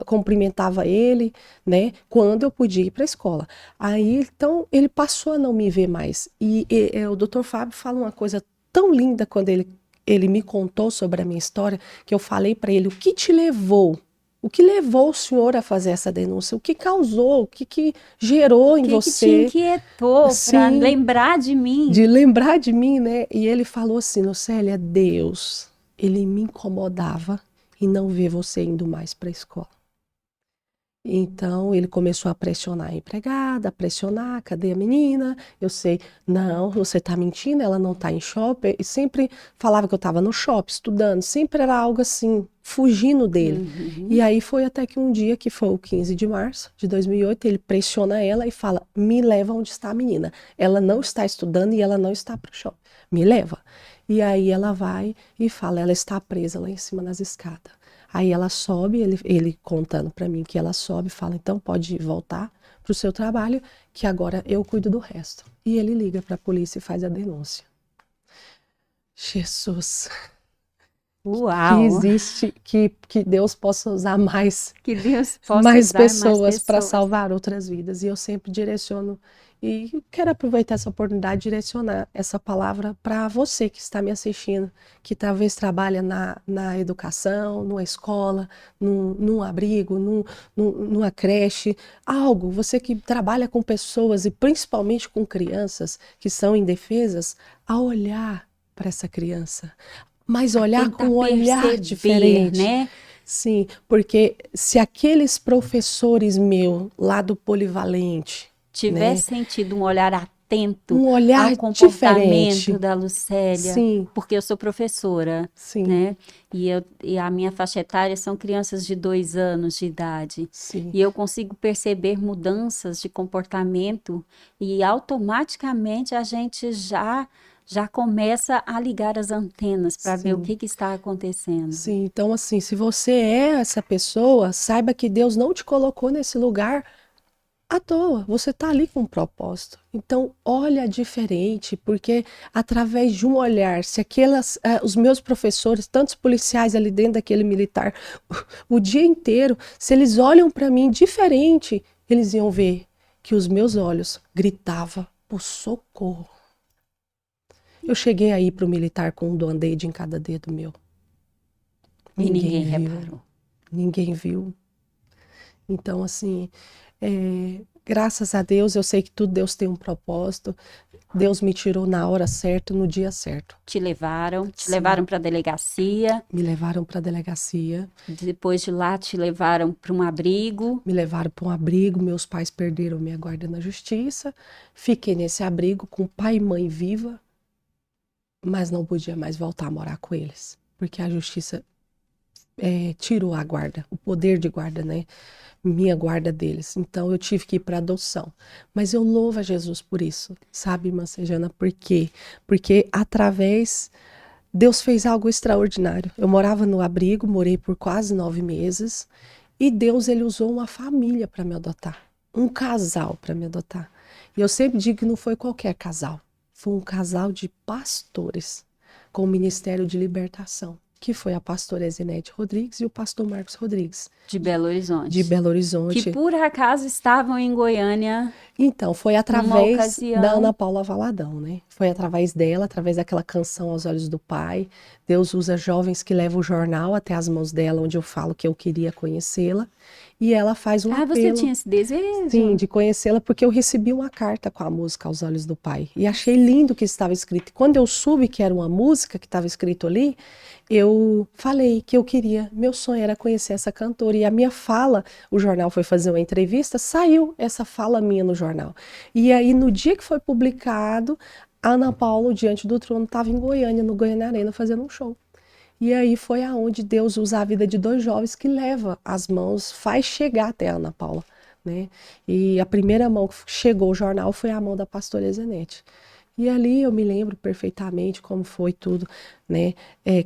cumprimentava ele, né, quando eu podia ir para a escola. Aí então ele passou a não me ver mais. E o Dr. Fábio fala uma coisa tão linda quando ele me contou sobre a minha história, que eu falei para ele: o que te levou? O que levou o senhor a fazer essa denúncia? O que causou? O que gerou em Que te você? inquietou para Sim, lembrar de de mim? lembrar de mim, né? E ele falou assim: Nocélia, Deus, ele me incomodava em não ver você indo mais para a escola. Então ele começou a pressionar a empregada, a pressionar: cadê a menina? Eu sei, não, você está mentindo, ela não está em shopping. E sempre falava que eu estava no shopping estudando, sempre era algo assim, fugindo dele. E Uhum. aí foi até que um dia, que foi o 15 de março de 2008, ele pressiona ela e fala: me leva onde está a menina. Ela não está estudando e ela não está para o shopping. Me leva. E aí ela vai e fala: ela está presa lá em cima nas escadas. Aí ela sobe, ele contando para mim que ela sobe, fala: então pode voltar para o seu trabalho, que agora eu cuido do resto. E ele liga para a polícia e faz a denúncia. Jesus, que Uau! existe, que Deus possa usar Que Deus possa mais usar mais pessoas para pessoas. salvar outras vidas. E eu sempre direciono, e quero aproveitar essa oportunidade de direcionar essa palavra para você que está me assistindo, que talvez trabalha na educação, numa escola, num abrigo, numa creche, algo. Você que trabalha com pessoas e principalmente com crianças que são indefesas, a olhar para essa criança, mas A olhar com tentar um olhar perceber, diferente. né? Sim, porque se aqueles professores meu lá do Polivalente, né, Tivessem tido um olhar atento um ao olhar comportamento diferente, da Lucélia, sim, porque eu sou professora, sim, né? E a minha faixa etária são crianças de 2 anos de idade. sim, E eu consigo perceber mudanças de comportamento e automaticamente a gente já começa a ligar as antenas para ver o sim, que está acontecendo. sim. Então, assim, se você é essa pessoa, saiba que Deus não te colocou nesse lugar à toa, você está ali com um propósito. Então, olha diferente, porque através de um olhar, se os meus professores, tantos policiais ali dentro daquele militar, o dia inteiro, se eles olham para mim diferente, eles iam ver que os meus olhos gritavam por socorro. Eu cheguei aí para o militar com um band-aid em cada dedo meu. E Ninguém ninguém viu, reparou. ninguém viu. Então, assim, é, graças a Deus, eu sei que tudo Deus tem um propósito. Deus me tirou na hora certa, no dia certo. Te levaram Sim. para a delegacia, Me levaram para a delegacia, depois de lá te levaram para um abrigo. me levaram para um abrigo. Meus pais perderam minha guarda na justiça. Fiquei nesse abrigo com pai e mãe viva, mas não podia mais voltar a morar com eles, porque a justiça tirou a guarda, o poder de guarda, né? Minha guarda deles. Então eu tive que ir para adoção. Mas eu louvo a Jesus por isso, sabe, irmã Sejana? Por quê? Porque através Deus fez algo extraordinário. Eu morava no abrigo, morei por quase 9 meses, e Deus ele usou uma família para me adotar, um casal para me adotar. E eu sempre digo que não foi qualquer casal, foi um casal de pastores com o Ministério de Libertação, que foi a pastora Ezenete Rodrigues e o pastor Marcos Rodrigues, De Belo Horizonte. de Belo Que Horizonte. por acaso estavam em Goiânia Então, foi numa através ocasião. da Ana Paula Valadão, né? Foi através dela, através daquela canção Aos Olhos do Pai. Deus usa jovens que levam o jornal até as mãos dela, onde eu falo que eu queria conhecê-la. E ela faz um Ah, você apelo, tinha esse desejo? sim, de conhecê-la, porque eu recebi uma carta com a música Aos Olhos do Pai. E achei lindo o que estava escrito. E quando eu soube que era uma música que estava escrito ali, eu falei que eu queria, meu sonho era conhecer essa cantora. E a minha fala, o jornal foi fazer uma entrevista, saiu essa fala minha no jornal. E aí, no dia que foi publicado, a Ana Paula, o Diante do Trono, estava em Goiânia, no Goiânia Arena, fazendo um show. E aí foi aonde Deus usa a vida de dois jovens que leva as mãos, faz chegar até a Ana Paula, né? E a primeira mão que chegou o jornal foi a mão da pastora Ezenete. E ali eu me lembro perfeitamente como foi tudo, né,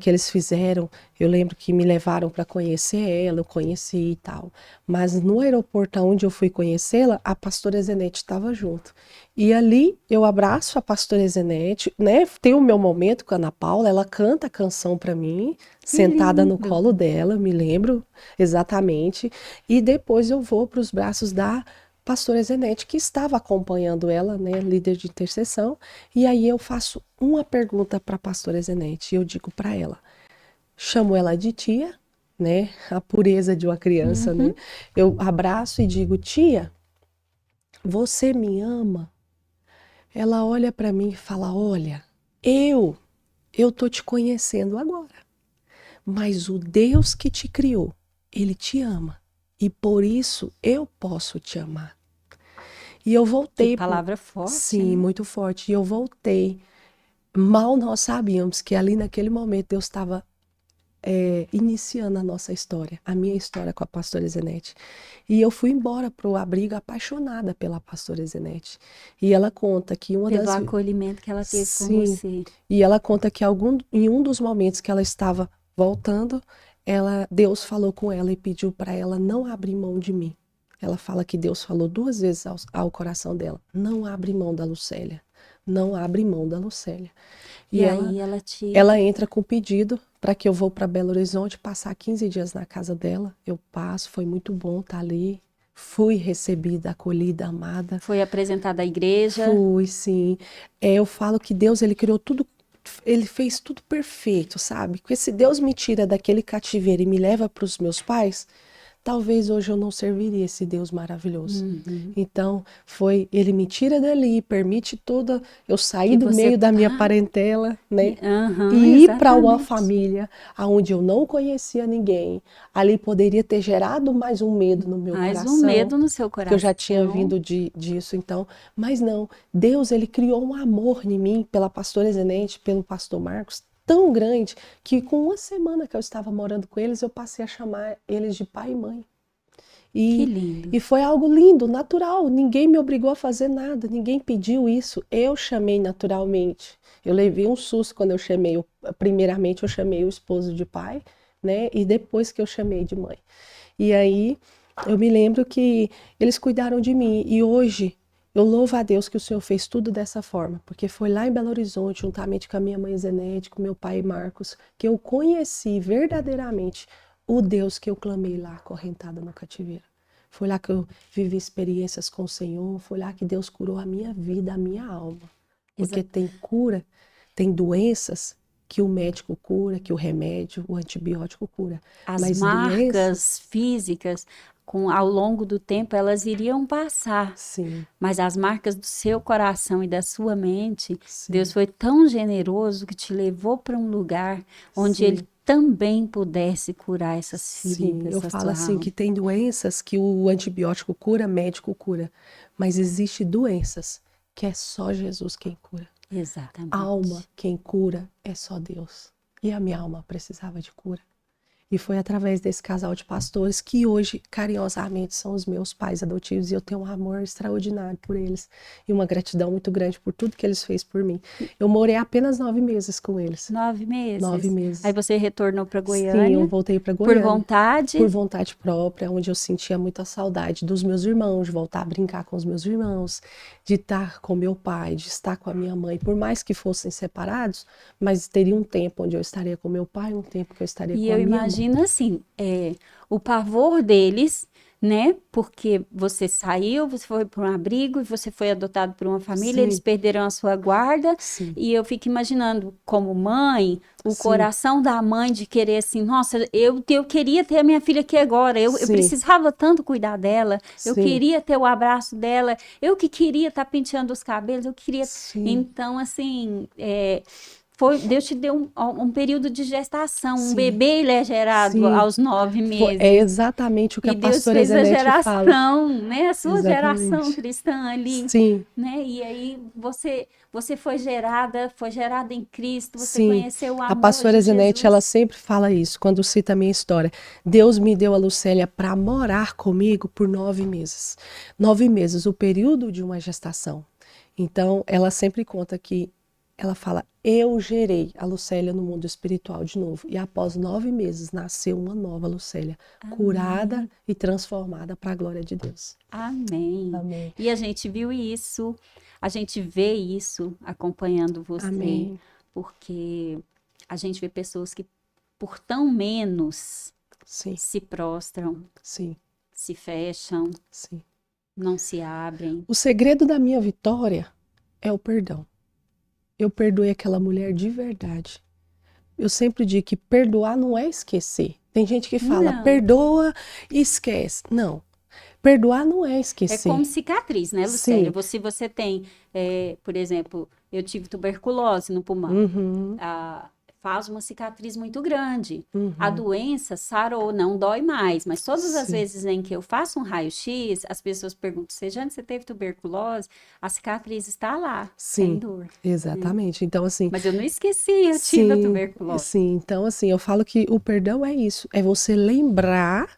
que eles fizeram. Eu lembro que me levaram para conhecer ela, eu conheci e tal. Mas no aeroporto onde eu fui conhecê-la, a pastora Zenete estava junto. E ali eu abraço a pastora Zenete, né? Tem o meu momento com a Ana Paula, ela canta a canção para mim, sentada no lindo. colo dela, me lembro exatamente. E depois eu vou para os braços da pastora Zenete, que estava acompanhando ela, né, líder de intercessão, e aí eu faço uma pergunta para a pastora Zenete, e eu digo para ela, chamo ela de tia, né, a pureza de uma criança, né, eu abraço e digo, tia, você me ama? Ela olha para mim e fala, olha, eu tô te conhecendo agora, mas o Deus que te criou, ele te ama, e por isso eu posso te amar. E eu Que voltei, palavra forte, sim, né? muito forte. E eu voltei. Mal nós sabíamos que ali naquele momento Deus estava iniciando a nossa história, a minha história com a pastora Zenete. E eu fui embora para o abrigo apaixonada pela pastora Zenete. E ela conta que Pelo acolhimento que ela teve com sim, você. e ela conta que em um dos momentos que ela estava voltando, Deus falou com ela e pediu para ela não abrir mão de mim. Ela fala que Deus falou 2 vezes ao coração dela: não abre mão da Lucélia, não abre mão da Lucélia. E ela, aí ela entra com pedido para que eu vou para Belo Horizonte passar 15 dias na casa dela. Eu passo, foi muito bom estar ali. Fui recebida, acolhida, amada. foi apresentada à igreja. Fui, sim. Eu falo que Deus, ele criou tudo, ele fez tudo perfeito, sabe? Porque se Deus me tira daquele cativeiro e me leva para os meus pais, talvez hoje eu não serviria esse Deus maravilhoso. Então, ele me tira dali, permite eu sair Que do você meio da minha tá. parentela, né? E ir para uma Exatamente. família onde eu não conhecia ninguém. Ali poderia ter gerado mais um medo no meu Mais um coração, medo no seu porque eu já tinha coração. vindo disso, então. Mas não, Deus, ele criou um amor em mim, pela pastora Zenete, pelo pastor Marcos, tão grande, que com uma semana que eu estava morando com eles, eu passei a chamar eles de pai e mãe. Que E, lindo. e foi algo lindo, natural. Ninguém me obrigou a fazer nada, ninguém pediu isso. Eu chamei naturalmente. Eu levei um susto quando eu chamei, primeiramente eu chamei o esposo de pai, né? E depois que eu chamei de mãe. E aí eu me lembro que eles cuidaram de mim. E hoje eu louvo a Deus que o Senhor fez tudo dessa forma, porque foi lá em Belo Horizonte, juntamente com a minha mãe Zenete, com meu pai Marcos, que eu conheci verdadeiramente o Deus que eu clamei lá, acorrentada no cativeiro. Foi lá que eu vivi experiências com o Senhor, foi lá que Deus curou a minha vida, a minha alma. Porque tem cura, tem doenças que o médico cura, que o remédio, o antibiótico cura. As Mas marcas doenças, físicas, ao longo do tempo, elas iriam passar. sim, Mas as marcas do seu coração e da sua mente, Deus sim, foi tão generoso que te levou para um lugar onde Ele sim. também pudesse curar essas Sim, feridas eu da falo sua assim alma. que tem doenças que o antibiótico cura, médico cura, mas existe doenças que é só Jesus quem cura. Alma Exatamente. quem cura é só Deus. E a minha alma precisava de cura. E foi através desse casal de pastores que hoje, carinhosamente, são os meus pais adotivos e eu tenho um amor extraordinário por eles e uma gratidão muito grande por tudo que eles fez por mim. Eu morei apenas 9 meses com eles. 9 9 meses. Aí meses. você retornou para Sim, eu Goiânia voltei para por Goiânia por vontade. vontade própria, onde eu sentia muita saudade dos meus irmãos, de voltar a brincar com os meus irmãos, de estar com meu pai, de estar com a minha mãe, por mais que fossem separados, mas teria um tempo onde eu estaria com meu pai, um tempo que eu estaria E com eu a minha mãe. imagino assim, o pavor deles, né? Porque você saiu, você foi para um abrigo e você foi adotado por uma família, eles Sim, perderam a sua guarda. sim, E eu fico imaginando, como mãe, o sim, coração da mãe de querer assim, nossa, eu queria ter a minha filha aqui agora, eu sim, precisava tanto cuidar dela, eu sim, queria ter o abraço dela, eu que queria estar penteando os cabelos, eu queria. sim, Então, assim, Deus te deu um período de gestação. Um sim, bebê ele é gerado sim. aos 9 É meses. exatamente o que a E Deus pastora fez a Zenete fala. geração, né? A sua geração Exatamente. cristã ali, Sim, né? E aí você foi gerada em Cristo, você sim. conheceu o A amor pastora de Zenete, ela Jesus. sempre fala isso, quando cita a minha história. Deus me deu a Lucélia para morar comigo por 9 meses. 9 meses, o período de uma gestação. Então, ela sempre conta que ela fala, eu gerei a Lucélia no mundo espiritual de novo. E após 9 meses, nasceu uma nova Lucélia, curada Amém. e transformada para a glória de Deus. Amém. Amém. E a gente viu isso, a gente vê isso acompanhando você, Amém. porque a gente vê pessoas que por tão menos Sim, se prostram, sim, se fecham, sim. não se abrem. O segredo da minha vitória é o perdão. Eu perdoei aquela mulher de verdade. Eu sempre digo que perdoar não é esquecer. Tem gente que fala, Não. perdoa e esquece. Não. Perdoar não é É como esquecer. cicatriz, né, Lucélia? Sim. Se você tem, por exemplo, eu tive tuberculose no pulmão. Uhum, Faz uma cicatriz muito grande. A uhum. doença sarou, não dói mais, mas todas as Sim. vezes em que eu faço um raio-x, as pessoas perguntam: Sejane, você teve tuberculose? A cicatriz está lá, sem Sim. dor, né? Exatamente. Então, assim, Mas eu não esqueci, eu tive a sim, tuberculose. sim. Então, assim, eu falo que o perdão é isso. É você lembrar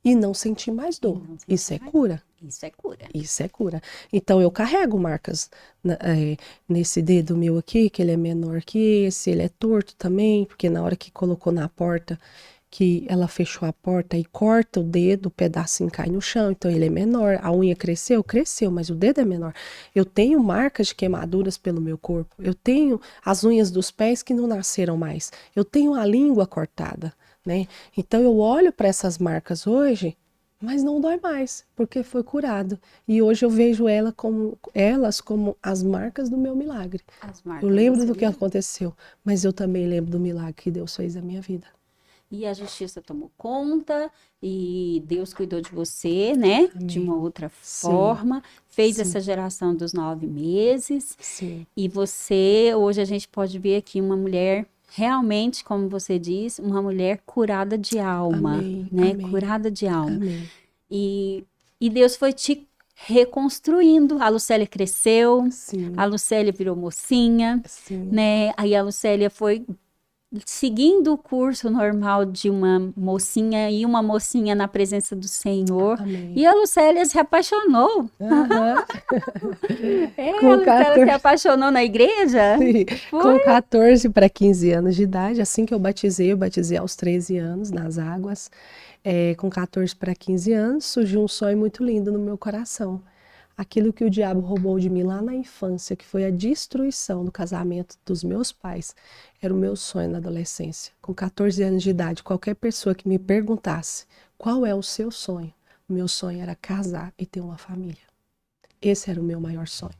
e não sentir mais E dor. não Isso senti é mais. cura. Isso é cura. Isso é cura. Então eu carrego marcas nesse dedo meu aqui, que ele é menor que esse, ele é torto também, porque na hora que colocou na porta, que ela fechou a porta e corta o dedo, o pedacinho cai no chão, então ele é menor. A unha cresceu? Cresceu, mas o dedo é menor. Eu tenho marcas de queimaduras pelo meu corpo. Eu tenho as unhas dos pés que não nasceram mais. Eu tenho a língua cortada, né? Então eu olho para essas marcas hoje, mas não dói mais, porque foi curado. E hoje eu vejo elas como as marcas do meu milagre. As Eu marcas do lembro seu do que milagre. aconteceu, mas eu também lembro do milagre que Deus fez na minha vida. E a justiça tomou conta, e Deus cuidou de você, né? De Amém. uma outra Sim, forma, fez sim, essa geração dos 9 meses, sim. e você, hoje a gente pode ver aqui uma mulher realmente, como você diz, uma mulher curada de alma, Amém, né? amém, Curada de alma. amém. E Deus foi te reconstruindo. A Lucélia cresceu, a Sim, Lucélia virou mocinha, sim. né? Aí a Lucélia foi seguindo o curso normal de uma mocinha e uma mocinha na presença do Senhor. Amém. E a Lucélia se apaixonou. Aham. A Com Lucélia se 14, apaixonou na igreja? sim, Foi? com 14 para 15 anos de idade, assim que eu batizei aos 13 anos nas águas. Com 14 para 15 anos, surgiu um sonho muito lindo no meu coração. Aquilo que o diabo roubou de mim lá na infância, que foi a destruição do casamento dos meus pais, era o meu sonho na adolescência. Com 14 anos de idade, qualquer pessoa que me perguntasse qual é o seu sonho, o meu sonho era casar e ter uma família. Esse era o meu maior sonho.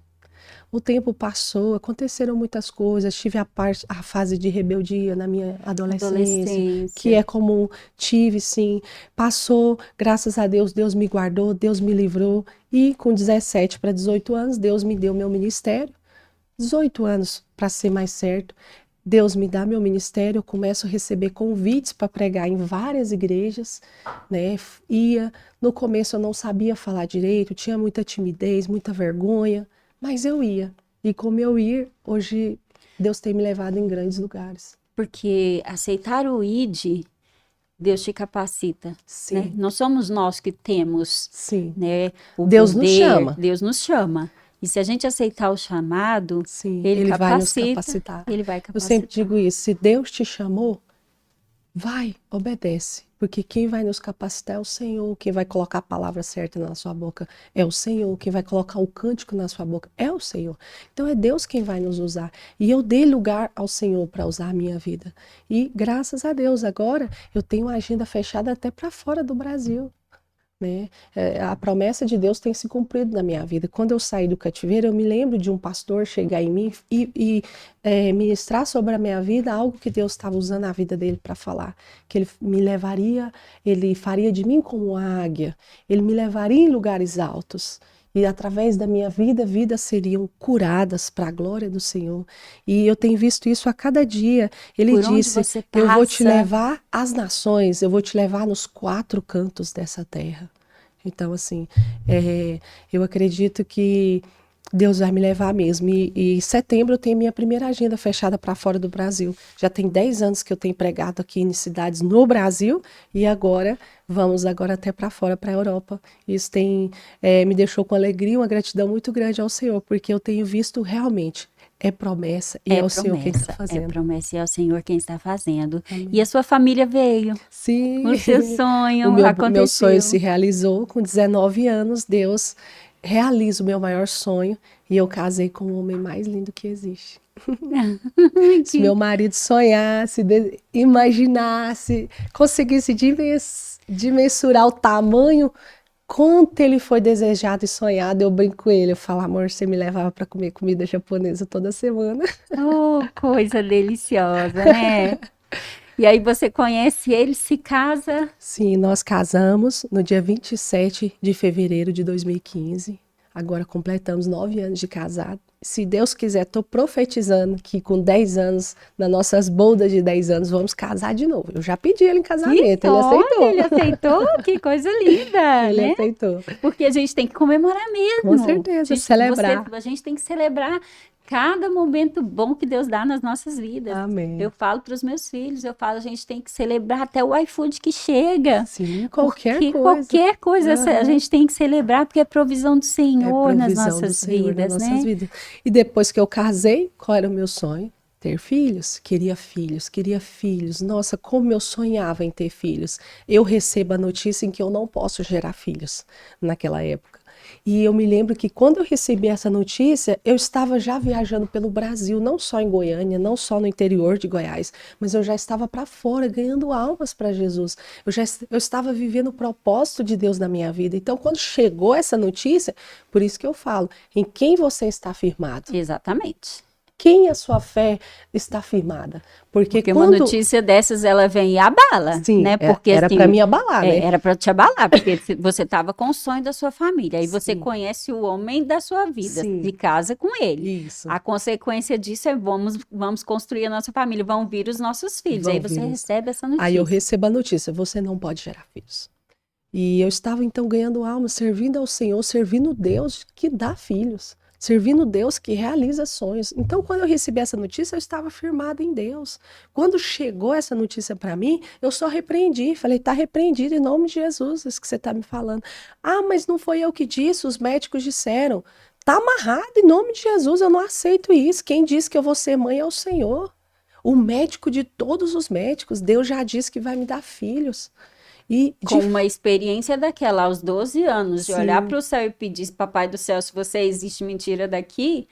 O tempo passou, aconteceram muitas coisas, tive a fase de rebeldia na minha adolescência, que é comum, tive sim, passou, graças a Deus, Deus me guardou, Deus me livrou, e com 17 para 18 anos, Deus me deu meu ministério, 18 anos para ser mais certo, Deus me dá meu ministério, eu começo a receber convites para pregar em várias igrejas, né? No começo eu não sabia falar direito, tinha muita timidez, muita vergonha, mas eu ia. E como eu ir, hoje Deus tem me levado em grandes lugares. Porque aceitar o ID, Deus te capacita, Sim. Né? Não somos nós que temos, Sim. Né, o Deus poder, nos chama. Deus nos chama. E se a gente aceitar o chamado, Sim, ele vai nos capacita, capacitar. ele vai Eu capacitar. sempre digo isso, se Deus te chamou, vai, obedece. Porque quem vai nos capacitar é o Senhor, quem vai colocar a palavra certa na sua boca é o Senhor, quem vai colocar o cântico na sua boca é o Senhor. Então é Deus quem vai nos usar. E eu dei lugar ao Senhor para usar a minha vida. E graças a Deus, agora eu tenho uma agenda fechada até para fora do Brasil. Né? A promessa de Deus tem se cumprido na minha vida. Quando eu saí do cativeiro, eu me lembro de um pastor chegar em mim e ministrar sobre a minha vida algo que Deus estava usando a vida dele para falar. Que ele me levaria, ele faria de mim como uma águia, ele me levaria em lugares altos. E através da minha vida, vidas seriam curadas para a glória do Senhor. E eu tenho visto isso a cada dia. Ele disse, eu vou te levar às nações, eu vou te levar nos 4 cantos dessa terra. Então, assim, eu acredito que Deus vai me levar mesmo. E em setembro eu tenho minha primeira agenda fechada para fora do Brasil. Já tem 10 anos que eu tenho pregado aqui em cidades no Brasil e agora vamos até para fora, para a Europa. Isso me deixou com alegria, uma gratidão muito grande ao Senhor, porque eu tenho visto realmente, é promessa e é o Senhor quem está fazendo. É promessa e é o Senhor quem está fazendo. Amém. E a sua família veio. Sim. O seu sonho aconteceu. Meu sonho se realizou com 19 anos, Deus realiza o meu maior sonho e eu casei com o homem mais lindo que existe. Se meu marido sonhasse, imaginasse, conseguisse dimensurar o tamanho, quanto ele foi desejado e sonhado, eu brinco com ele, eu falo, amor, você me levava para comer comida japonesa toda semana. Oh, coisa deliciosa, né? E aí você conhece ele, se casa? Sim, nós casamos no dia 27 de fevereiro de 2015. Agora completamos 9 anos de casado. Se Deus quiser, estou profetizando que com 10 anos, nas nossas bodas de 10 anos, vamos casar de novo. Eu já pedi ele em casamento, ele aceitou. Ele aceitou? Que coisa linda, ele né? aceitou. Porque a gente tem que comemorar mesmo. Com certeza, celebrar. A gente tem que celebrar cada momento bom que Deus dá nas nossas vidas. Amém. Eu falo para os meus filhos, a gente tem que celebrar até o iFood que chega. Sim, qualquer coisa a gente tem que celebrar, porque é provisão do Senhor nas nossas vidas, né? E depois que eu casei, qual era o meu sonho? Ter filhos. Queria filhos. Nossa, como eu sonhava em ter filhos. Eu recebo a notícia em que eu não posso gerar filhos naquela época. E eu me lembro que quando eu recebi essa notícia, eu estava já viajando pelo Brasil, não só em Goiânia, não só no interior de Goiás, mas eu já estava para fora, ganhando almas para Jesus. Eu estava vivendo o propósito de Deus na minha vida. Então, quando chegou essa notícia, por isso que eu falo, em quem você está firmado? Exatamente. Quem a sua fé está firmada? Porque uma notícia dessas, ela vem e abala, sim, né? Porque, era para me abalar, né? Era para te abalar, porque você estava com o sonho da sua família, aí você conhece o homem da sua vida, de casa com ele. Isso. A consequência disso é vamos construir a nossa família, vão vir os nossos filhos, aí você recebe essa notícia. Aí eu recebo a notícia, você não pode gerar filhos. E eu estava então ganhando alma, servindo ao Senhor, servindo Deus que dá filhos. Servindo Deus que realiza sonhos. Então, quando eu recebi essa notícia, eu estava firmada em Deus. Quando chegou essa notícia para mim, eu só repreendi. Falei, está repreendido em nome de Jesus, isso que você está me falando. Ah, mas não foi eu que disse, os médicos disseram. Está amarrado em nome de Jesus, eu não aceito isso. Quem disse que eu vou ser mãe é o Senhor. O médico de todos os médicos. Deus já disse que vai me dar filhos. Com uma experiência daquela, aos 12 anos, de olhar para o céu e pedir, papai do céu, se você existe, mentira daqui,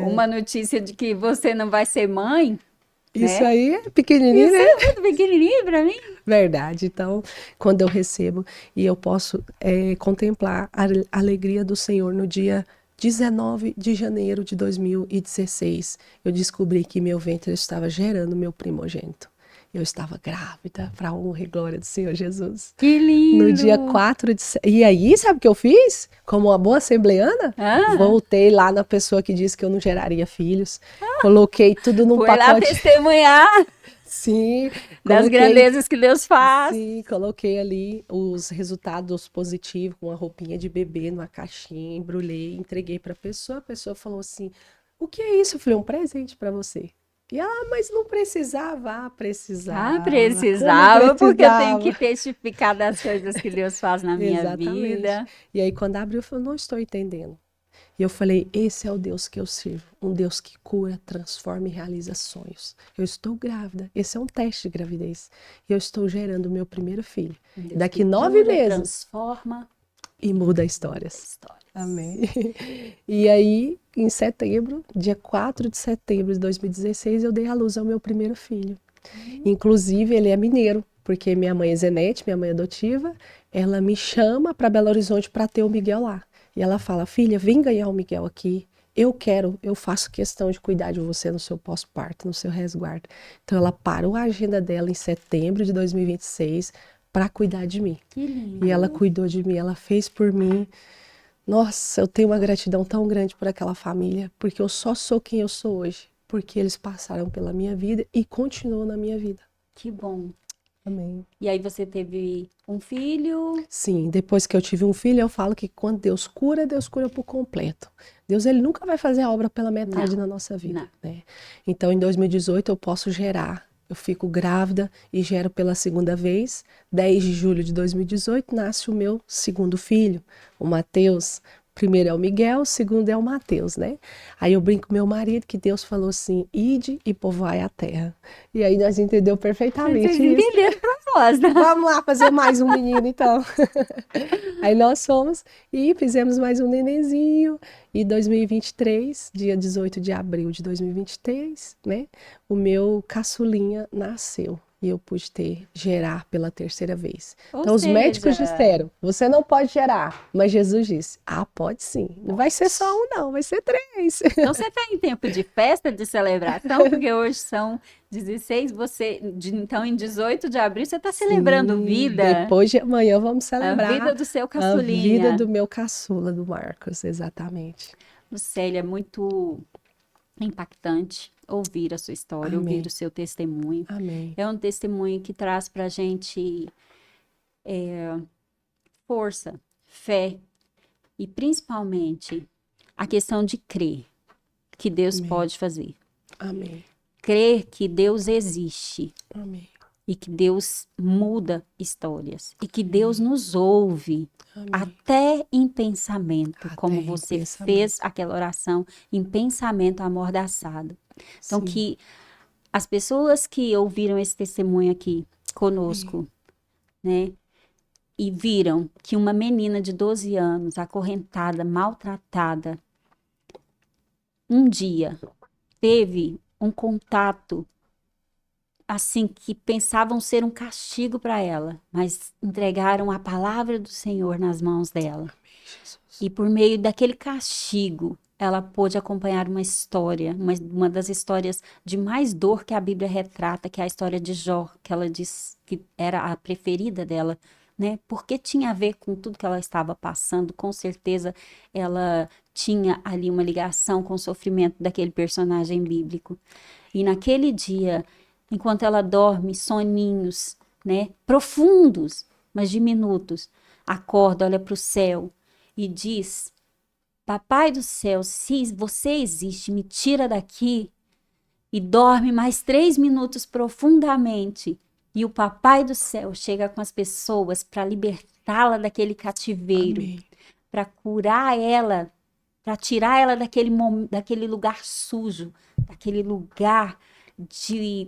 uma notícia de que você não vai ser mãe. Isso aí é pequenininho, isso né? É muito pequenininho para mim. Verdade. Então, quando eu recebo e eu posso contemplar a alegria do Senhor no dia 19 de janeiro de 2016, eu descobri que meu ventre estava gerando meu primogênito. Eu estava grávida, para a honra e glória do Senhor Jesus. Que No dia lindo! 4 de... E aí, sabe o que eu fiz? Como uma boa assembleana, Ah, voltei lá na pessoa que disse que eu não geraria filhos. Coloquei tudo num foi lá pacote. testemunhar Sim, das coloquei. grandezas que Deus faz. Sim, coloquei ali os resultados positivos com uma roupinha de bebê numa caixinha, embrulhei, entreguei para a pessoa falou assim: "O que é isso?" Eu falei: "Um presente para você." E mas não precisava, como Precisava, porque eu tenho que precisava. testificar das coisas que Deus faz na minha Exatamente. vida. E aí quando abriu, eu falei: "Não estou entendendo." E eu falei: "Esse é o Deus que eu sirvo, um Deus que cura, transforma e realiza sonhos. Eu estou grávida, esse é um teste de gravidez. E eu estou gerando o meu primeiro filho. Um Deus que Daqui 9 cura, meses transforma e muda e muda histórias." histórias. Amém. E aí, em setembro, dia 4 de setembro de 2016, eu dei à luz ao meu primeiro filho. Inclusive, ele é mineiro, porque minha mãe é Zenete, minha mãe adotiva, ela me chama para Belo Horizonte para ter o Miguel lá. E ela fala: "Filha, vem ganhar o Miguel aqui. Eu faço questão de cuidar de você no seu pós-parto, no seu resguardo." Então, ela parou a agenda dela em setembro de 2026 para cuidar de mim. Que E ela lindo. cuidou de mim, ela fez por mim. Nossa, eu tenho uma gratidão tão grande por aquela família, porque eu só sou quem eu sou hoje, porque eles passaram pela minha vida e continuam na minha vida. Que bom. Amém. E aí você teve um filho? Sim, depois que eu tive um filho, eu falo que quando Deus cura por completo. Deus, ele nunca vai fazer a obra pela metade Não, na nossa vida, não. né? Então, em 2018, eu posso gerar. Eu fico grávida e gero pela segunda vez. 10 de julho de 2018, nasce o meu segundo filho, o Mateus. Primeiro é o Miguel, o segundo é o Mateus, né? Aí eu brinco com meu marido que Deus falou assim: "Ide e povoai a terra." E aí nós entendeu Vocês perfeitamente isso. entenderam pra nós, né? Vamos lá fazer mais um menino, então. Aí nós fomos e fizemos mais um nenenzinho. E 2023, dia 18 de abril de 2023, né? O meu caçulinha nasceu. E eu pude gerar pela terceira vez. Ou Então, os médicos seja, disseram: "Você não pode gerar." Mas Jesus disse: "Ah, pode sim. Não vai ser só pode. um, não, vai ser 3." Então você está em tempo de festa, de celebração, porque hoje são 16, então em 18 de abril você está celebrando Sim, vida, depois de amanhã vamos a celebrar vida do seu a vida caçulinha. do meu caçula, do Marcos, exatamente. Lucélia, é muito impactante ouvir a sua história, ouvir o Amém, seu testemunho. amém, É um testemunho que traz para a gente força, fé e principalmente a questão de crer que Deus amém, pode fazer. amém, Crer que Deus existe amém, e que Deus muda histórias e que Deus amém, nos ouve amém. até em pensamento, Até como em você fez pensamento. aquela oração em pensamento amordaçado. Então, Sim, que as pessoas que ouviram esse testemunho aqui amém, conosco, né, e viram que uma menina de 12 anos, acorrentada, maltratada, um dia teve um contato assim que pensavam ser um castigo para ela, mas entregaram a palavra do Senhor nas mãos dela. Jesus. E por meio daquele castigo, ela pôde acompanhar uma história, uma das histórias de mais dor que a Bíblia retrata, que é a história de Jó, que ela diz que era a preferida dela, né? Porque tinha a ver com tudo que ela estava passando, com certeza ela tinha ali uma ligação com o sofrimento daquele personagem bíblico. E naquele dia, enquanto ela dorme, soninhos, né, profundos, mas diminutos, acorda, olha para o céu e diz: Papai do céu, se você existe, me tira daqui. E dorme mais 3 minutos profundamente. E o Papai do céu chega com as pessoas para libertá-la daquele cativeiro, Amém, para curar ela, para tirar ela daquele lugar sujo, daquele lugar de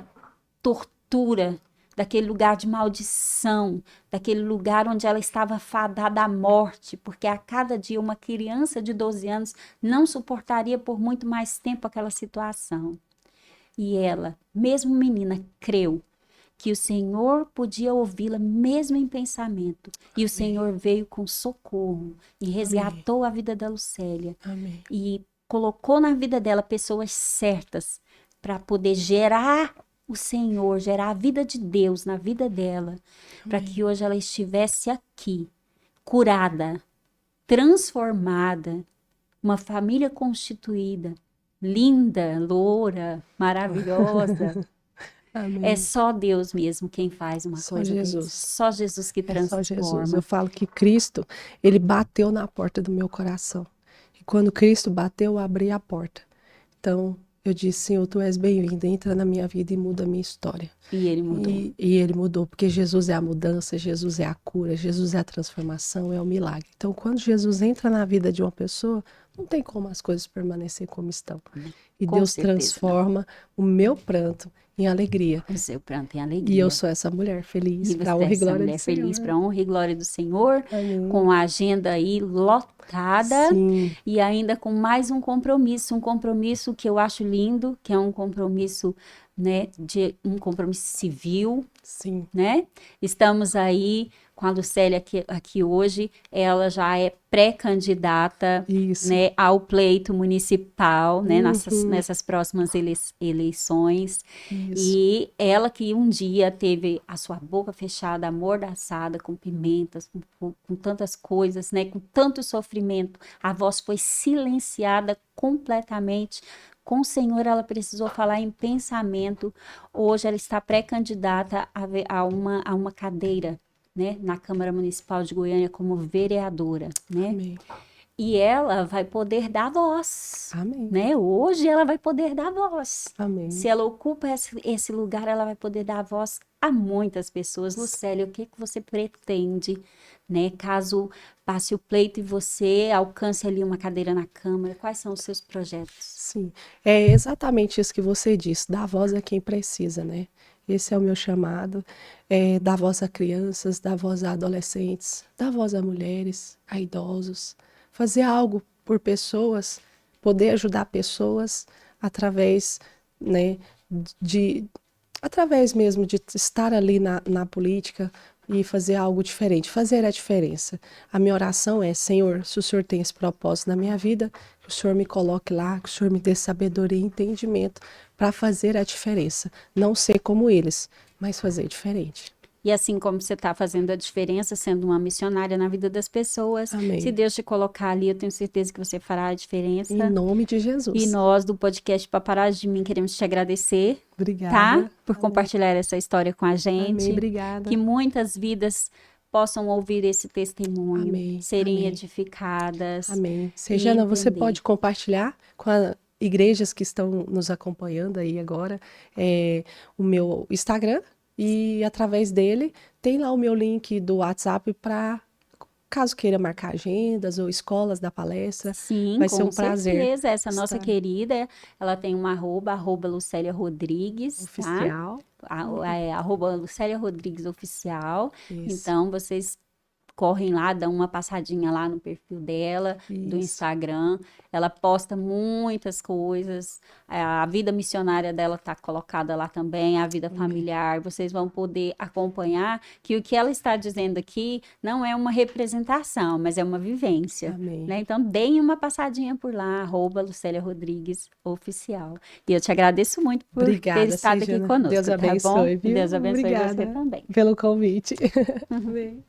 tortura, daquele lugar de maldição, daquele lugar onde ela estava fadada à morte, porque a cada dia uma criança de 12 anos não suportaria por muito mais tempo aquela situação. E ela, mesmo menina, creu que o Senhor podia ouvi-la mesmo em pensamento. E o Senhor veio com socorro e resgatou a vida da Lucélia. Amém. E colocou na vida dela pessoas certas para poder gerar o Senhor, gerar a vida de Deus na vida dela, para que hoje ela estivesse aqui, curada, transformada, uma família constituída, linda, loura, maravilhosa. Amém. É só Deus mesmo quem faz uma Só coisa Jesus. dessa. Só Jesus que É só Jesus. transforma. Eu falo que Cristo, ele bateu na porta do meu coração. E quando Cristo bateu, eu abri a porta. Então, eu disse, Senhor, tu és bem-vindo, entra na minha vida e muda a minha história. E ele mudou. E ele mudou, porque Jesus é a mudança, Jesus é a cura, Jesus é a transformação, é o milagre. Então, quando Jesus entra na vida de uma pessoa, não tem como as coisas permanecer como estão. E Com Deus certeza transforma o meu pranto em alegria. O seu pranto em E alegria. eu sou essa mulher feliz, E para você honra é e essa glória mulher do feliz Senhor. para honra e glória do Senhor, Amém. com a agenda aí lotada. Sim. E ainda com mais um compromisso que eu acho lindo, que é um compromisso, né, de um compromisso civil, Sim. né? Estamos aí com a Lucélia aqui hoje, ela já é pré-candidata, Isso. né, ao pleito municipal, né, Uhum. nessas próximas eleições. Isso. E ela que um dia teve a sua boca fechada, amordaçada com pimentas, com tantas coisas, né, com tanto sofrimento, a voz foi silenciada completamente. Com o Senhor, ela precisou falar em pensamento. Hoje, ela está pré-candidata a uma cadeira, né, na Câmara Municipal de Goiânia como vereadora, né? Amém. E ela vai poder dar voz, Amém. né? Hoje ela vai poder dar voz. Amém. Se ela ocupa esse lugar, ela vai poder dar voz a muitas pessoas. Lucélia, o que você pretende, né? Caso passe o pleito e você alcance ali uma cadeira na Câmara, quais são os seus projetos? Sim, é exatamente isso que você disse, dar voz a quem precisa, né? Esse é o meu chamado, dar voz a crianças, dar voz a adolescentes, dar voz a mulheres, a idosos, fazer algo por pessoas, poder ajudar pessoas através, né, através mesmo de estar ali na política e fazer algo diferente, fazer a diferença. A minha oração é, Senhor, se o Senhor tem esse propósito na minha vida, que o Senhor me coloque lá, que o Senhor me dê sabedoria e entendimento para fazer a diferença. Não ser como eles, mas fazer diferente. E assim como você está fazendo a diferença, sendo uma missionária na vida das pessoas, Amém. se Deus te colocar ali, eu tenho certeza que você fará a diferença. Em nome de Jesus. E nós, do podcast Paparazzi de Mim, queremos te agradecer, Obrigada. tá? Por compartilhar essa história com a gente. Amém, obrigada. Que muitas vidas possam ouvir esse testemunho, Amém, serem amém. edificadas. Amém. Sejana, você entender. pode compartilhar com as igrejas que estão nos acompanhando aí agora o meu Instagram e através dele tem lá o meu link do WhatsApp para caso queira marcar agendas ou escolas da palestra. Sim, vai com ser um prazer. certeza. Essa nossa estar- querida, ela tem um arroba Lucélia Rodrigues, tá? Oficial. Arroba Lucélia Rodrigues Oficial. Isso. Então, vocês correm lá, dão uma passadinha lá no perfil dela, do Isso. Instagram. Ela posta muitas coisas. A vida missionária dela está colocada lá também, a vida familiar. Vocês vão poder acompanhar que o que ela está dizendo aqui não é uma representação, mas é uma vivência. Amém. Né? Então, deem uma passadinha por lá, arroba Lucélia Rodrigues Oficial. E eu te agradeço muito por Obrigada, ter estado Sejana. aqui conosco, Deus tá abençoe, bom? viu? Deus abençoe Obrigada você também. pelo convite. Amém.